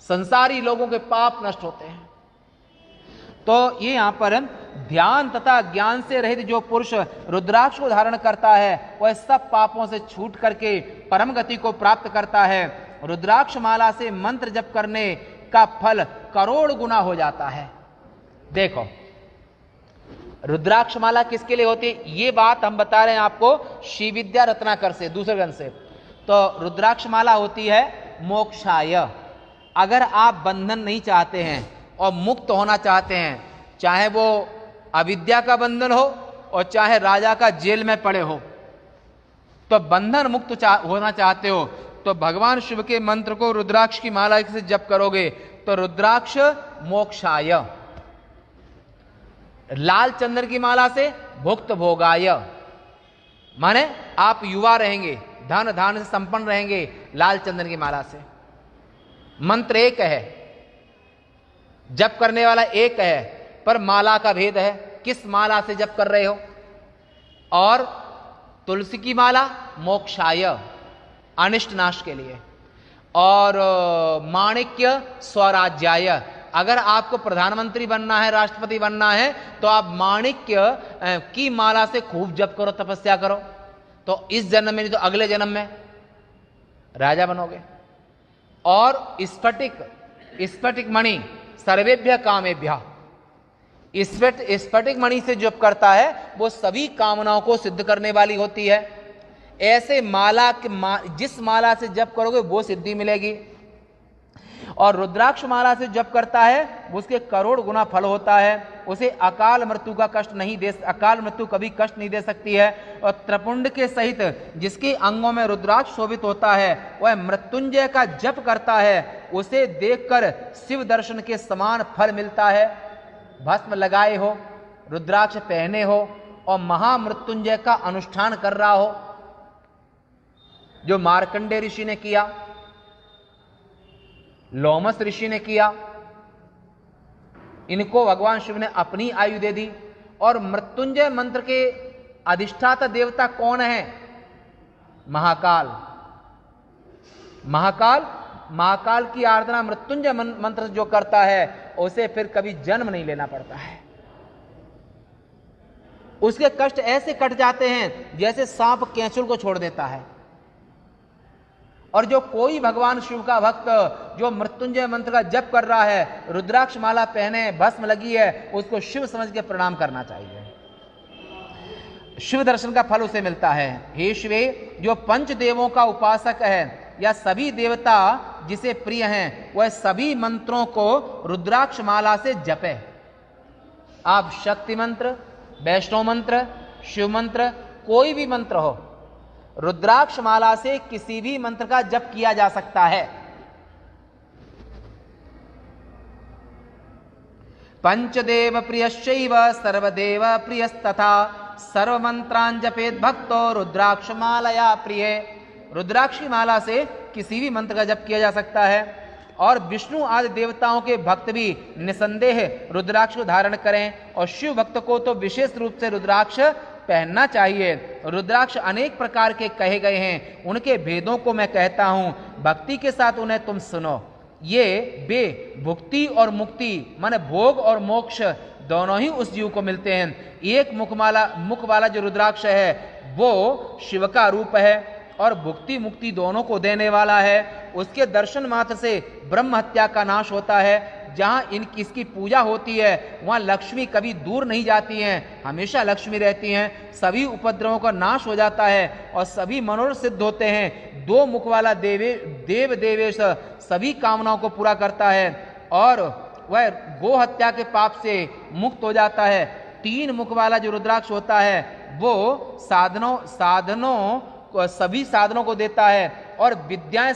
संसारी लोगों के पाप नष्ट होते हैं। तो ये यहां पर ध्यान तथा ज्ञान से रहित जो पुरुष रुद्राक्ष को धारण करता है वह सब पापों से छूट करके परम गति को प्राप्त करता है। रुद्राक्ष माला से मंत्र जप करने का फल करोड़ गुना हो जाता है। देखो, रुद्राक्ष माला किसके लिए होती है ये बात हम बता रहे हैं आपको श्री विद्या रत्नाकर से, दूसरे ग्रंथ से। तो रुद्राक्ष माला होती है मोक्षाय। अगर आप बंधन नहीं चाहते हैं और मुक्त होना चाहते हैं, चाहे वो अविद्या का बंधन हो और चाहे राजा का जेल में पड़े हो, तो बंधन मुक्त होना चाहते हो तो भगवान शिव के मंत्र को रुद्राक्ष की माला से जप करोगे तो रुद्राक्ष मोक्षाय। लाल चंदन की माला से भुक्त भोगाय, माने आप युवा रहेंगे, धन धान से संपन्न रहेंगे लाल चंदन की माला से। मंत्र एक है, जप करने वाला एक है, पर माला का भेद है, किस माला से जप कर रहे हो। और तुलसी की माला मोक्षाय, अनिष्ट नाश के लिए, और माणिक्य स्वराज्याय, अगर आपको प्रधानमंत्री बनना है, राष्ट्रपति बनना है, तो आप माणिक्य की माला से खूब जप करो, तपस्या करो, तो इस जन्म में नहीं तो अगले जन्म में राजा बनोगे। और स्फटिक मणि सर्वेभ्य कामेभ्य, स्फटिक मणि से जप करता है वो सभी कामनाओं को सिद्ध करने वाली होती है। ऐसे माला जिस माला से जप करोगे वो सिद्धि मिलेगी। और रुद्राक्ष माला से जप करता है उसके करोड़ गुना फल होता है, उसे अकाल मृत्यु कभी कष्ट नहीं दे सकती है। और त्रिपुंड के सहित जिसके अंगों में रुद्राक्ष शोभित होता है वह मृत्युंजय का जप करता है, उसे देखकर शिव दर्शन के समान फल मिलता है। भस्म लगाए हो, रुद्राक्ष पहने हो और महामृत्युंजय का अनुष्ठान कर रहा हो, जो मार्कंडेय ऋषि ने किया, लोमस ऋषि ने किया, इनको भगवान शिव ने अपनी आयु दे दी। और मृत्युंजय मंत्र के अधिष्ठाता देवता कौन है? महाकाल। महाकाल की आराधना मृत्युंजय मंत्र जो करता है उसे फिर कभी जन्म नहीं लेना पड़ता है। उसके कष्ट ऐसे कट जाते हैं जैसे सांप कैंचुल को छोड़ देता है। और जो कोई भगवान शिव का भक्त जो मृत्युंजय मंत्र का जप कर रहा है, रुद्राक्ष माला पहने, भस्म लगी है, उसको शिव समझ के प्रणाम करना चाहिए। शिव दर्शन का फल उसे मिलता है। हे शिवे, जो पंच देवों का उपासक है या सभी देवता जिसे प्रिय हैं, वह सभी मंत्रों को रुद्राक्ष माला से जपे। आप शक्ति मंत्र, वैष्णव मंत्र, शिव मंत्र, कोई भी मंत्र हो, रुद्राक्ष माला से किसी भी मंत्र का जप किया जा सकता है। पंचदेव प्रियश्चैव सर्वदेव प्रियस्तथा सर्वमंत्रान् जपेत भक्तो रुद्राक्ष मालया प्रिय। रुद्राक्ष की माला से किसी भी मंत्र का जप किया जा सकता है। और विष्णु आदि देवताओं के भक्त भी निसंदेह रुद्राक्ष को धारण करें। और शिव भक्त को तो विशेष रूप से रुद्राक्ष पहनना चाहिए। रुद्राक्ष अनेक प्रकार के कहे गए हैं, उनके भेदों को मैं कहता हूं, भक्ति के साथ उन्हें तुम सुनो। ये बे भुक्ति और मुक्ति माने भोग और मोक्ष दोनों ही उस जीव को मिलते हैं। एक मुख वाला जो रुद्राक्ष है वो शिव का रूप है और भुक्ति मुक्ति दोनों को देने वाला है। उसके दर्शन मात्र से ब्रह्म हत्या का नाश होता है। जहाँ इसकी पूजा होती है वहाँ लक्ष्मी कभी दूर नहीं जाती हैं, हमेशा लक्ष्मी रहती हैं। सभी उपद्रवों का नाश हो जाता है और सभी मनोरथ सिद्ध होते हैं। दो मुख वाला देव देवेश सभी कामनाओं को पूरा करता है और वह गो हत्या के पाप से मुक्त हो जाता है। तीन मुख वाला जो रुद्राक्ष होता है वो सभी साधनों को देता है और विद्याएं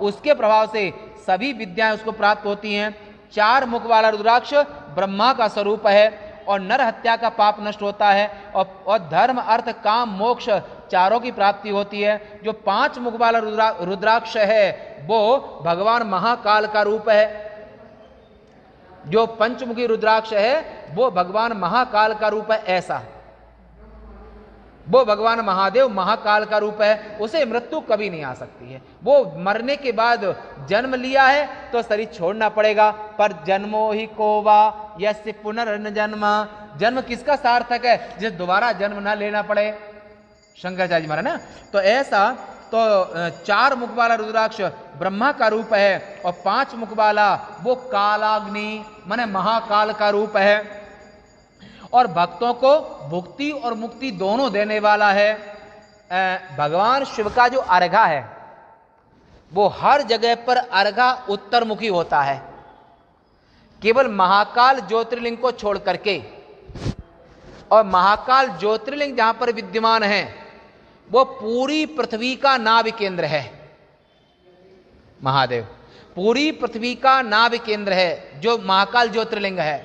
उसके प्रभाव से सभी विद्याएं उसको प्राप्त होती हैं। चार मुख वाला रुद्राक्ष ब्रह्मा का स्वरूप है और नर हत्या का पाप नष्ट होता है और धर्म अर्थ काम मोक्ष चारों की प्राप्ति होती है। जो पांच मुख वाला रुद्राक्ष है वो भगवान महाकाल का रूप है। जो पंचमुखी रुद्राक्ष है वो भगवान महाकाल का रूप है। ऐसा वो भगवान महादेव महाकाल का रूप है, उसे मृत्यु कभी नहीं आ सकती है। वो मरने के बाद जन्म लिया है तो शरीर छोड़ना पड़ेगा, पर जन्मो ही कोवा यस्य पुनर्जन्म, जन्म किसका सार्थक है जिसे दोबारा जन्म ना लेना पड़े, शंकराचार्य महाराज ना। तो ऐसा तो चार मुख वाला रुद्राक्ष ब्रह्मा का रूप है और पांच मुख वाला वो कालाग्नि माने महाकाल का रूप है और भक्तों को भुक्ति और मुक्ति दोनों देने वाला है। भगवान शिव का जो अर्घा है वो हर जगह पर अर्घा उत्तर मुखी होता है, केवल महाकाल ज्योतिर्लिंग को छोड़ करके। और महाकाल ज्योतिर्लिंग जहां पर विद्यमान है वो पूरी पृथ्वी का नाभि केंद्र है। महादेव पूरी पृथ्वी का नाभि केंद्र है जो महाकाल ज्योतिर्लिंग है।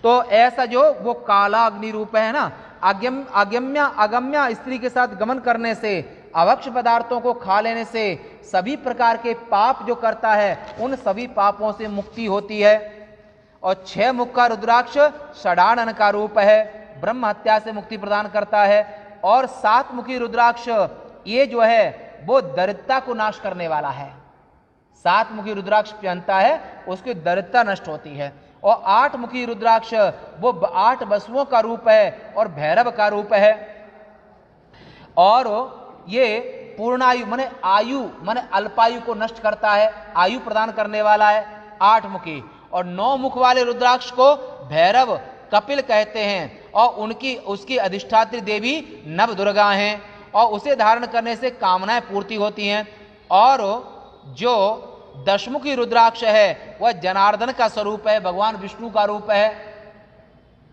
तो ऐसा जो वो काला अग्नि रूप है ना, अगम्य स्त्री के साथ गमन करने से, अभक्ष पदार्थों को खा लेने से सभी प्रकार के पाप जो करता है उन सभी पापों से मुक्ति होती है। और 6 मुख का रुद्राक्ष षडानन का रूप है, ब्रह्म हत्या से मुक्ति प्रदान करता है। और 7 मुखी रुद्राक्ष ये जो है वो दरिद्रता को नाश करने वाला है। 7 मुखी रुद्राक्ष पहनता है उसकी दरिद्रता नष्ट होती है। और 8 मुखी रुद्राक्ष वो 8 वसुओं का रूप है और भैरव का रूप है। और ये पूर्णायु माने आयु माने अल्पायु को नष्ट करता है, आयु प्रदान करने वाला है 8 मुखी। और 9 मुख वाले रुद्राक्ष को भैरव कपिल कहते हैं और उसकी अधिष्ठात्री देवी नव दुर्गा हैं और उसे धारण करने से कामनाएं पूर्ति होती हैं। और जो 10 मुखी रुद्राक्ष है वह जनार्दन का स्वरूप है, भगवान विष्णु का रूप है,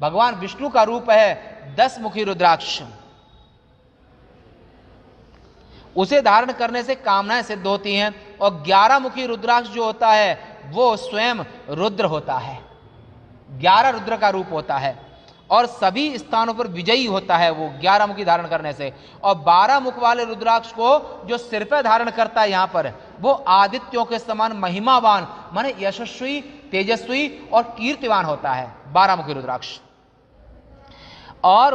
भगवान विष्णु का रूप है 10 मुखी रुद्राक्ष। उसे धारण करने से कामनाएं सिद्ध होती हैं। और 11 मुखी रुद्राक्ष जो होता है वो स्वयं रुद्र होता है, 11 रुद्र का रूप होता है और सभी स्थानों पर विजयी होता है वो 11 मुखी धारण करने से। और 12 मुख वाले रुद्राक्ष को जो सिर पर धारण करता है यहां पर वो आदित्यों के समान महिमावान माने यशस्वी, तेजस्वी और कीर्तिवान होता है 12 मुखी रुद्राक्ष। और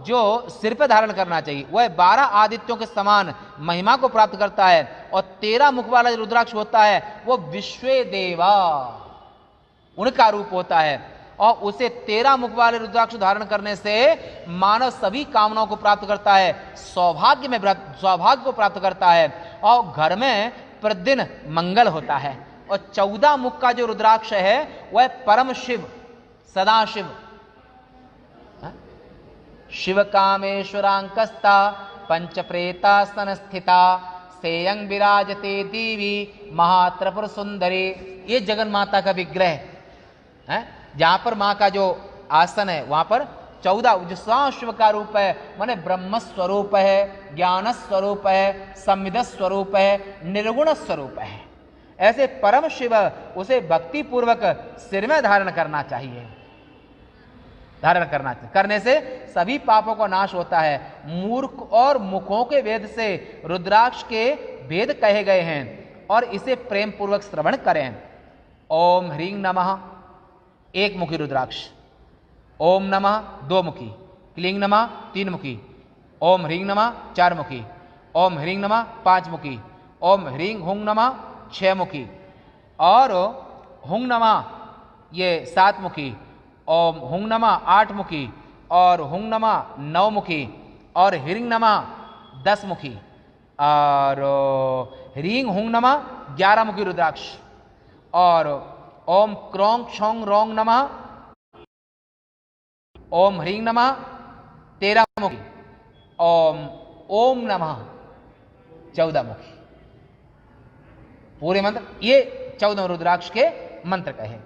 जो सिर पर धारण करना चाहिए वह 12 आदित्यों के समान महिमा को प्राप्त करता है। और 13 मुख वाला रुद्राक्ष होता है वो विश्वे देवा उनका रूप होता है। और उसे 13 मुख वाले रुद्राक्ष धारण करने से मानव सभी कामनाओं को प्राप्त करता है, सौभाग्य को प्राप्त करता है और घर में प्रतिदिन मंगल होता है। और 14 मुख का जो रुद्राक्ष है वह परम शिव सदाशिव शिव कामेश्वरांकस्ता पंच प्रेता संस्थिता सेयं विराजते देवी महात्रिपुर सुंदरी। ये जगन माता का विग्रह है, जहां पर मां का जो आसन है वहां पर 14 जो शिव का रूप है माने ब्रह्म स्वरूप है, ज्ञान स्वरूप है, संविद स्वरूप है, निर्गुण स्वरूप है। ऐसे परम शिव उसे भक्ति पूर्वक सिर में धारण करना चाहिए, करने से सभी पापों का नाश होता है। मूर्ख और मुखों के वेद से रुद्राक्ष के वेद कहे गए हैं और इसे प्रेम पूर्वक श्रवण करें। ओम ह्रीं नमः 1 मुखी रुद्राक्ष, ओम नमः 2 मुखी, क्लीं नमः 3 मुखी, ओम ह्रीं नमः 4 मुखी, ओम ह्रीं नमः 5 मुखी, ओम ह्रीं हुं नमः 6 मुखी और हुं नमः ये 7 मुखी, ओम हुं नमः 8 मुखी और हुं नमः 9 मुखी और ह्रीं नमः 10 मुखी और ह्रीं हुं नमः 11 मुखी रुद्राक्ष और ओम क्रों क्षौं रों नमः ओम ह्रीं नमः 13 मुखी, ओम नमः 14 मुखी। पूरे मंत्र ये 14 रुद्राक्ष के मंत्र कहे।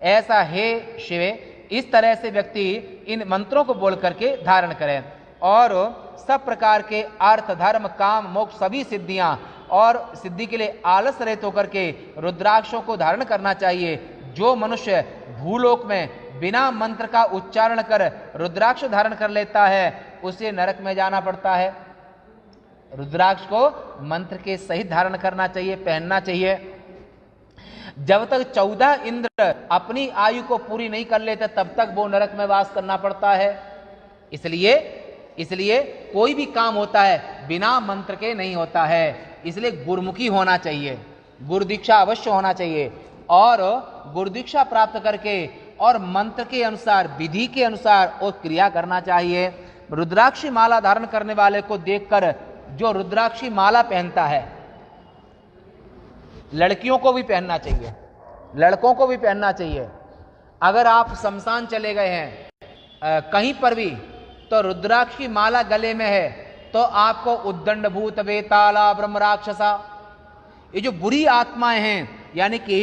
ऐसा हे शिवे, इस तरह से व्यक्ति इन मंत्रों को बोल करके धारण करें और सब प्रकार के अर्थ, धर्म, काम, मोक्ष सभी सिद्धियां और सिद्धि के लिए आलस रहित होकर के रुद्राक्षों को धारण करना चाहिए। जो मनुष्य भूलोक में बिना मंत्र का उच्चारण कर रुद्राक्ष धारण कर लेता है उसे नरक में जाना पड़ता है। रुद्राक्ष को मंत्र के सहित धारण करना चाहिए, पहनना चाहिए। जब तक 14 इंद्र अपनी आयु को पूरी नहीं कर लेते तब तक वो नरक में वास करना पड़ता है। इसलिए कोई भी काम होता है बिना मंत्र के नहीं होता है। इसलिए गुरुमुखी होना चाहिए, गुरु दीक्षा अवश्य होना चाहिए और गुरु दीक्षा प्राप्त करके और मंत्र के अनुसार, विधि के अनुसार और क्रिया करना चाहिए। रुद्राक्षी माला धारण करने वाले को देखकर जो रुद्राक्षी माला पहनता है, लड़कियों को भी पहनना चाहिए, लड़कों को भी पहनना चाहिए। अगर आप शमशान चले गए हैं कहीं पर भी तो रुद्राक्ष की माला गले में है तो आपको उद्दंड भूत बेताला ब्रह्म राक्षसा, ये जो बुरी आत्माएं हैं यानी कि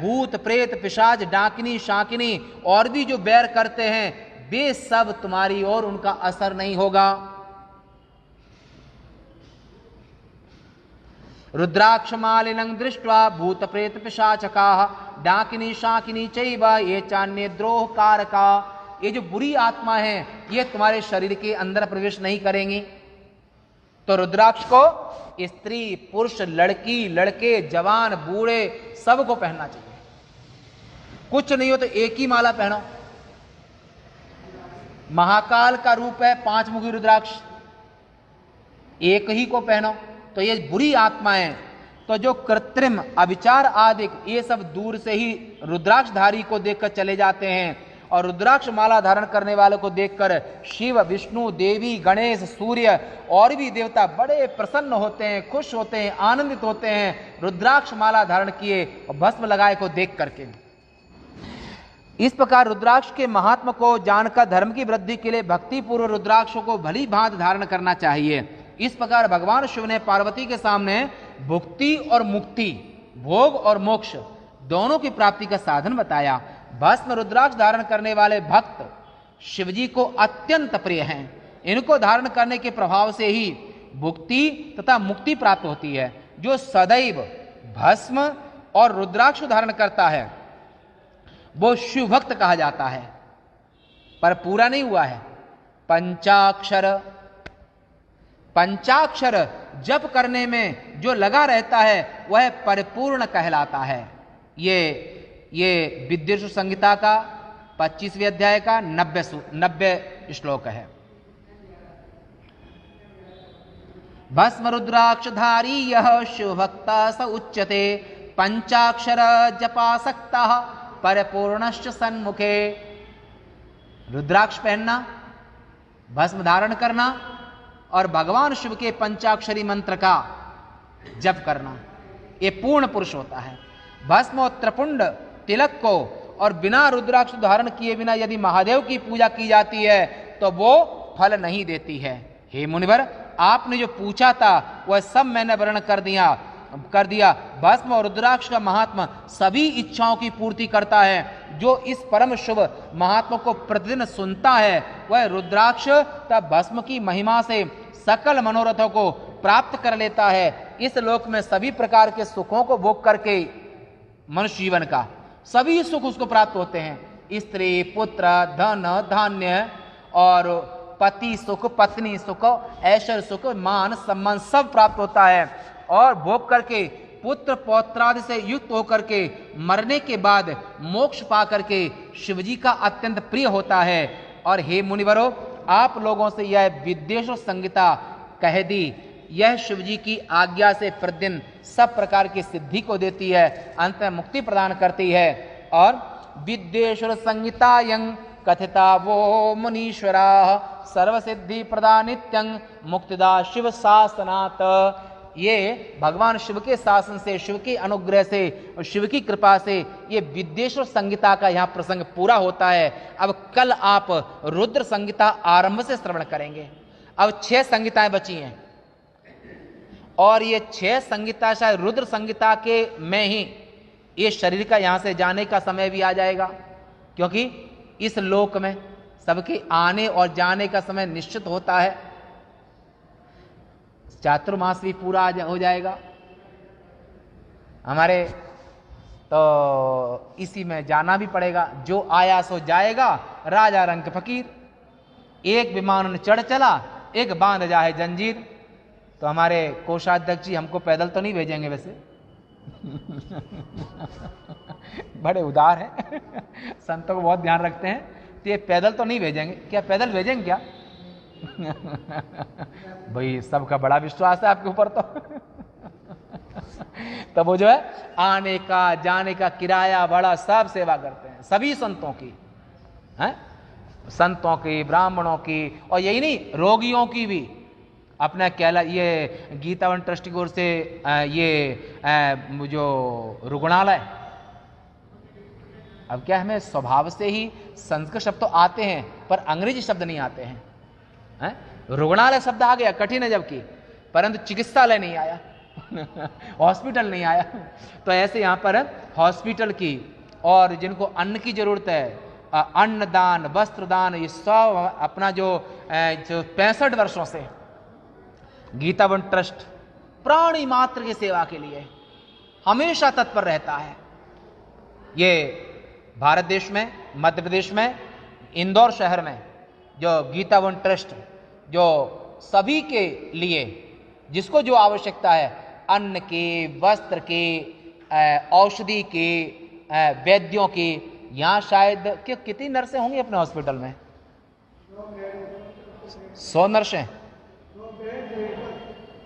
भूत प्रेत पिशाच डाकिनी शाकिनी और भी जो बैर करते हैं वे सब तुम्हारी ओर उनका असर नहीं होगा। रुद्राक्षमालिनं दृष्ट्वा भूत प्रेत पिशाचकाः डाकिनी शाकिनी चैव ये चान्ये द्रोह कारका, ये जो बुरी आत्मा है ये तुम्हारे शरीर के अंदर प्रवेश नहीं करेंगी। तो रुद्राक्ष को स्त्री पुरुष लड़की लड़के जवान बूढ़े सबको पहनना चाहिए। कुछ नहीं हो तो एक ही माला पहनो। महाकाल का रूप है 5 मुखी रुद्राक्ष, एक ही को पहनो। तो ये बुरी आत्माएं, तो जो कृत्रिम अविचार आदि ये सब दूर से ही रुद्राक्षधारी को देखकर चले जाते हैं, और रुद्राक्ष माला धारण करने वालों को देखकर शिव, विष्णु, देवी, गणेश, सूर्य और भी देवता बड़े प्रसन्न होते हैं, खुश होते हैं, आनंदित होते हैं रुद्राक्ष माला धारण किए और भस्म लगाए को देख करके। इस प्रकार रुद्राक्ष के महात्म को जानकर धर्म की वृद्धि के लिए भक्ति पूर्व रुद्राक्षों को भली भांति धारण करना चाहिए। इस प्रकार भगवान शिव ने पार्वती के सामने भुक्ति और मुक्ति, भोग और मोक्ष दोनों की प्राप्ति का साधन बताया। भस्म रुद्राक्ष धारण करने वाले भक्त शिवजी को अत्यंत प्रिय हैं। इनको धारण करने के प्रभाव से ही भुक्ति तथा मुक्ति प्राप्त होती है। जो सदैव भस्म और रुद्राक्ष धारण करता है वो शिव भक्त कहा जाता है, पर पूरा नहीं हुआ है। पंचाक्षर जप करने में जो लगा रहता है वह परिपूर्ण कहलाता है। ये विद्येश्वर संहिता का 25वें अध्याय का 90 श्लोक है। भस्म रुद्राक्षधारी यह शिवभक्त स उच्यते, पंचाक्षर जपासक्ता परिपूर्णश्च सन्मुखे। रुद्राक्ष पहनना, भस्म धारण करना और भगवान शिव के पंचाक्षरी मंत्र का जप करना, ये पूर्ण पुरुष होता है। भस्म और त्रिपुंड तिलक को और बिना रुद्राक्ष धारण किए बिना यदि महादेव की पूजा की जाती है तो वो फल नहीं देती है। हे मुनिवर, आपने जो पूछा था वह सब मैंने वर्णन कर दिया। भस्म और रुद्राक्ष का महात्मा सभी इच्छाओं की पूर्ति करता है। जो इस परम शुभ महात्मा को प्रतिदिन सुनता है वह रुद्राक्ष तथा भस्म की महिमा से सकल मनोरथों को प्राप्त कर लेता है। इस लोक में सभी प्रकार के सुखों को भोग करके मनुष्य जीवन का सभी सुख उसको प्राप्त होते हैं। स्त्री, पुत्र, धन, धान्य और पति सुख, पत्नी सुख, ऐश्वर्य सुख, मान सम्मान सब प्राप्त होता है। और भोग करके पुत्र पौत्रादि से युक्त होकर के मरने के बाद मोक्ष पा करके शिवजी का अत्यंत प्रिय होता है। और हे मुनिवरों, आप लोगों से यह विद्येश्वर संहिता कह दी, यह शिवजी की आज्ञा से प्रतिदिन सब प्रकार की सिद्धि को देती है, अंत में मुक्ति प्रदान करती है। और विद्येश्वर संहिता यं कथिता वो मुनीश्वरा सर्वसिद्धि प्रदानित्यं मुक्तिदा शिव शासनात्। ये भगवान शिव के शासन से, शिव के अनुग्रह से और शिव की कृपा से ये विद्येश्वर संहिता का यहाँ प्रसंग पूरा होता है। अब कल आप रुद्र संहिता आरंभ से श्रवण करेंगे। अब 6 संहिताएं बची हैं और ये 6 संहिता शायद रुद्र संहिता के में ही ये शरीर का यहाँ से जाने का समय भी आ जाएगा, क्योंकि इस लोक में सबके आने और जाने का समय निश्चित होता है। चातुर्मास भी पूरा हो जाएगा हमारे, तो इसी में जाना भी पड़ेगा। जो आया सो जाएगा, राजा रंग फकीर। एक विमान चढ़ चला, एक बांध जाए जंजीर। तो हमारे कोषाध्यक्ष जी हमको पैदल तो नहीं भेजेंगे वैसे बड़े उदार हैं संतों को बहुत ध्यान रखते हैं, तो ये पैदल तो नहीं भेजेंगे। क्या पैदल भेजेंगे क्या भाई, सबका बड़ा विश्वास है आपके ऊपर। तो वो जो है आने का जाने का किराया बड़ा सब सेवा करते हैं, सभी संतों की हैं, संतों की, ब्राह्मणों की, और यही नहीं रोगियों की भी। अपना कहला ये गीतावन ट्रस्ट की ओर से ये जो रुग्णालय, अब क्या हमें स्वभाव से ही संस्कृत शब्द तो आते हैं पर अंग्रेजी शब्द नहीं आते हैं। रुग्णालय शब्द आ गया, कठिन है जबकि, परंतु चिकित्सालय नहीं आया हॉस्पिटल नहीं आया। तो ऐसे यहाँ पर हॉस्पिटल की, और जिनको अन्न की जरूरत है, अन्न दान, वस्त्र दान, ये सब अपना जो 65 वर्षों से गीतावन ट्रस्ट प्राणी मात्र की सेवा के लिए हमेशा तत्पर रहता है। ये भारत देश में, मध्य प्रदेश में, इंदौर शहर में जो गीतावन ट्रस्ट जो सभी के लिए जिसको जो आवश्यकता है, अन्न की, वस्त्र की, औषधि की, वैद्यों की, यहाँ शायद कितनी नर्सें होंगी अपने हॉस्पिटल में? 100 नर्सें।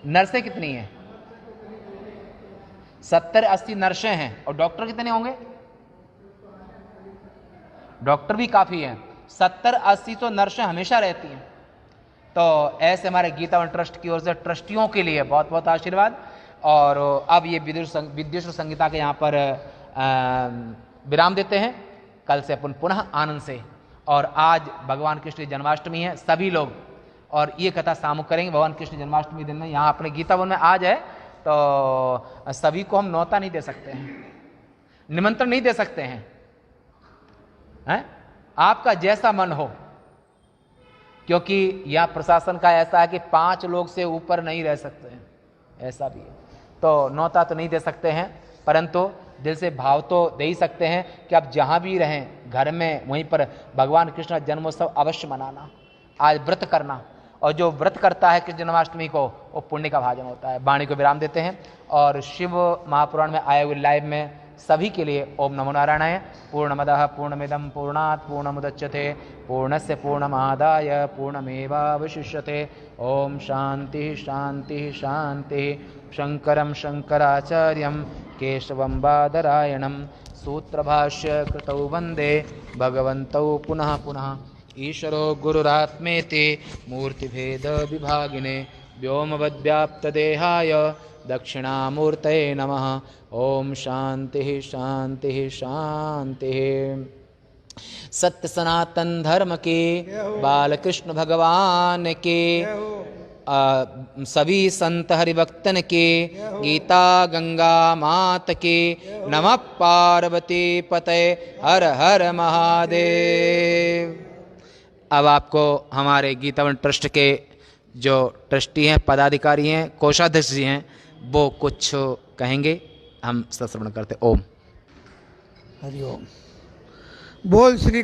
नर्सें कितनी हैं? 70-80 नर्सें हैं। और डॉक्टर कितने होंगे? डॉक्टर भी काफ़ी हैं। 70-80 तो नर्सें हमेशा रहती हैं। तो ऐसे हमारे गीतावन ट्रस्ट की ओर से ट्रस्टियों के लिए बहुत बहुत आशीर्वाद। और अब ये विद्युत संगीता के यहाँ पर विराम देते हैं। कल से अपन पुनः आनंद से, और आज भगवान कृष्ण की जन्माष्टमी है, सभी लोग और ये कथा सामूहिक करेंगे। भगवान कृष्ण जन्माष्टमी दिन में यहाँ अपने गीतावन में आज है, तो सभी को हम न्योता नहीं दे सकते हैं, निमंत्रण नहीं दे सकते हैं, आपका जैसा मन हो, क्योंकि यह प्रशासन का ऐसा है कि 5 लोग से ऊपर नहीं रह सकते हैं, ऐसा भी है। तो न्योता तो नहीं दे सकते हैं, परंतु दिल से भाव तो दे ही सकते हैं कि आप जहाँ भी रहें, घर में, वहीं पर भगवान कृष्ण का जन्मोत्सव अवश्य मनाना, आज व्रत करना। और जो व्रत करता है कृष्ण जन्माष्टमी को, वो पुण्य का भाजन होता है। वाणी को विराम देते हैं और शिव महापुराण में आए हुए लाइव में सभी के लिए ओम नमो नारायणाय। पूर्णमदः पूर्णमिदं पूर्णात् पूर्णमुदच्यते पूर्णस्य पूर्णमादाय पूर्णमेवावशिष्यते। ओम शांति शांति शांति। शंकरं शंकराचार्यं केशवं बादरायणं सूत्रभाष्य कृतौ वन्दे भगवन्तौ पुनः पुनः। ईश्वरो गुरुरात्मेति मूर्तिभेद विभागिने व्योमवद्व्याप्तदेहाय दक्षिणामूर्तये नमः। ओम शांति शांति शांति। सत्य सनातन धर्म के, बालकृष्ण भगवान के, सभी संत हरिभक्तन के, गीता गंगा मात के, नमः पार्वती पते, हर हर महादेव। अब आपको हमारे गीतावन ट्रस्ट के जो ट्रस्टी हैं, पदाधिकारी हैं, कोषाध्यक्ष जी हैं, वो कुछ कहेंगे, हम श्रवण करते। ओम हरिओम। बोल श्री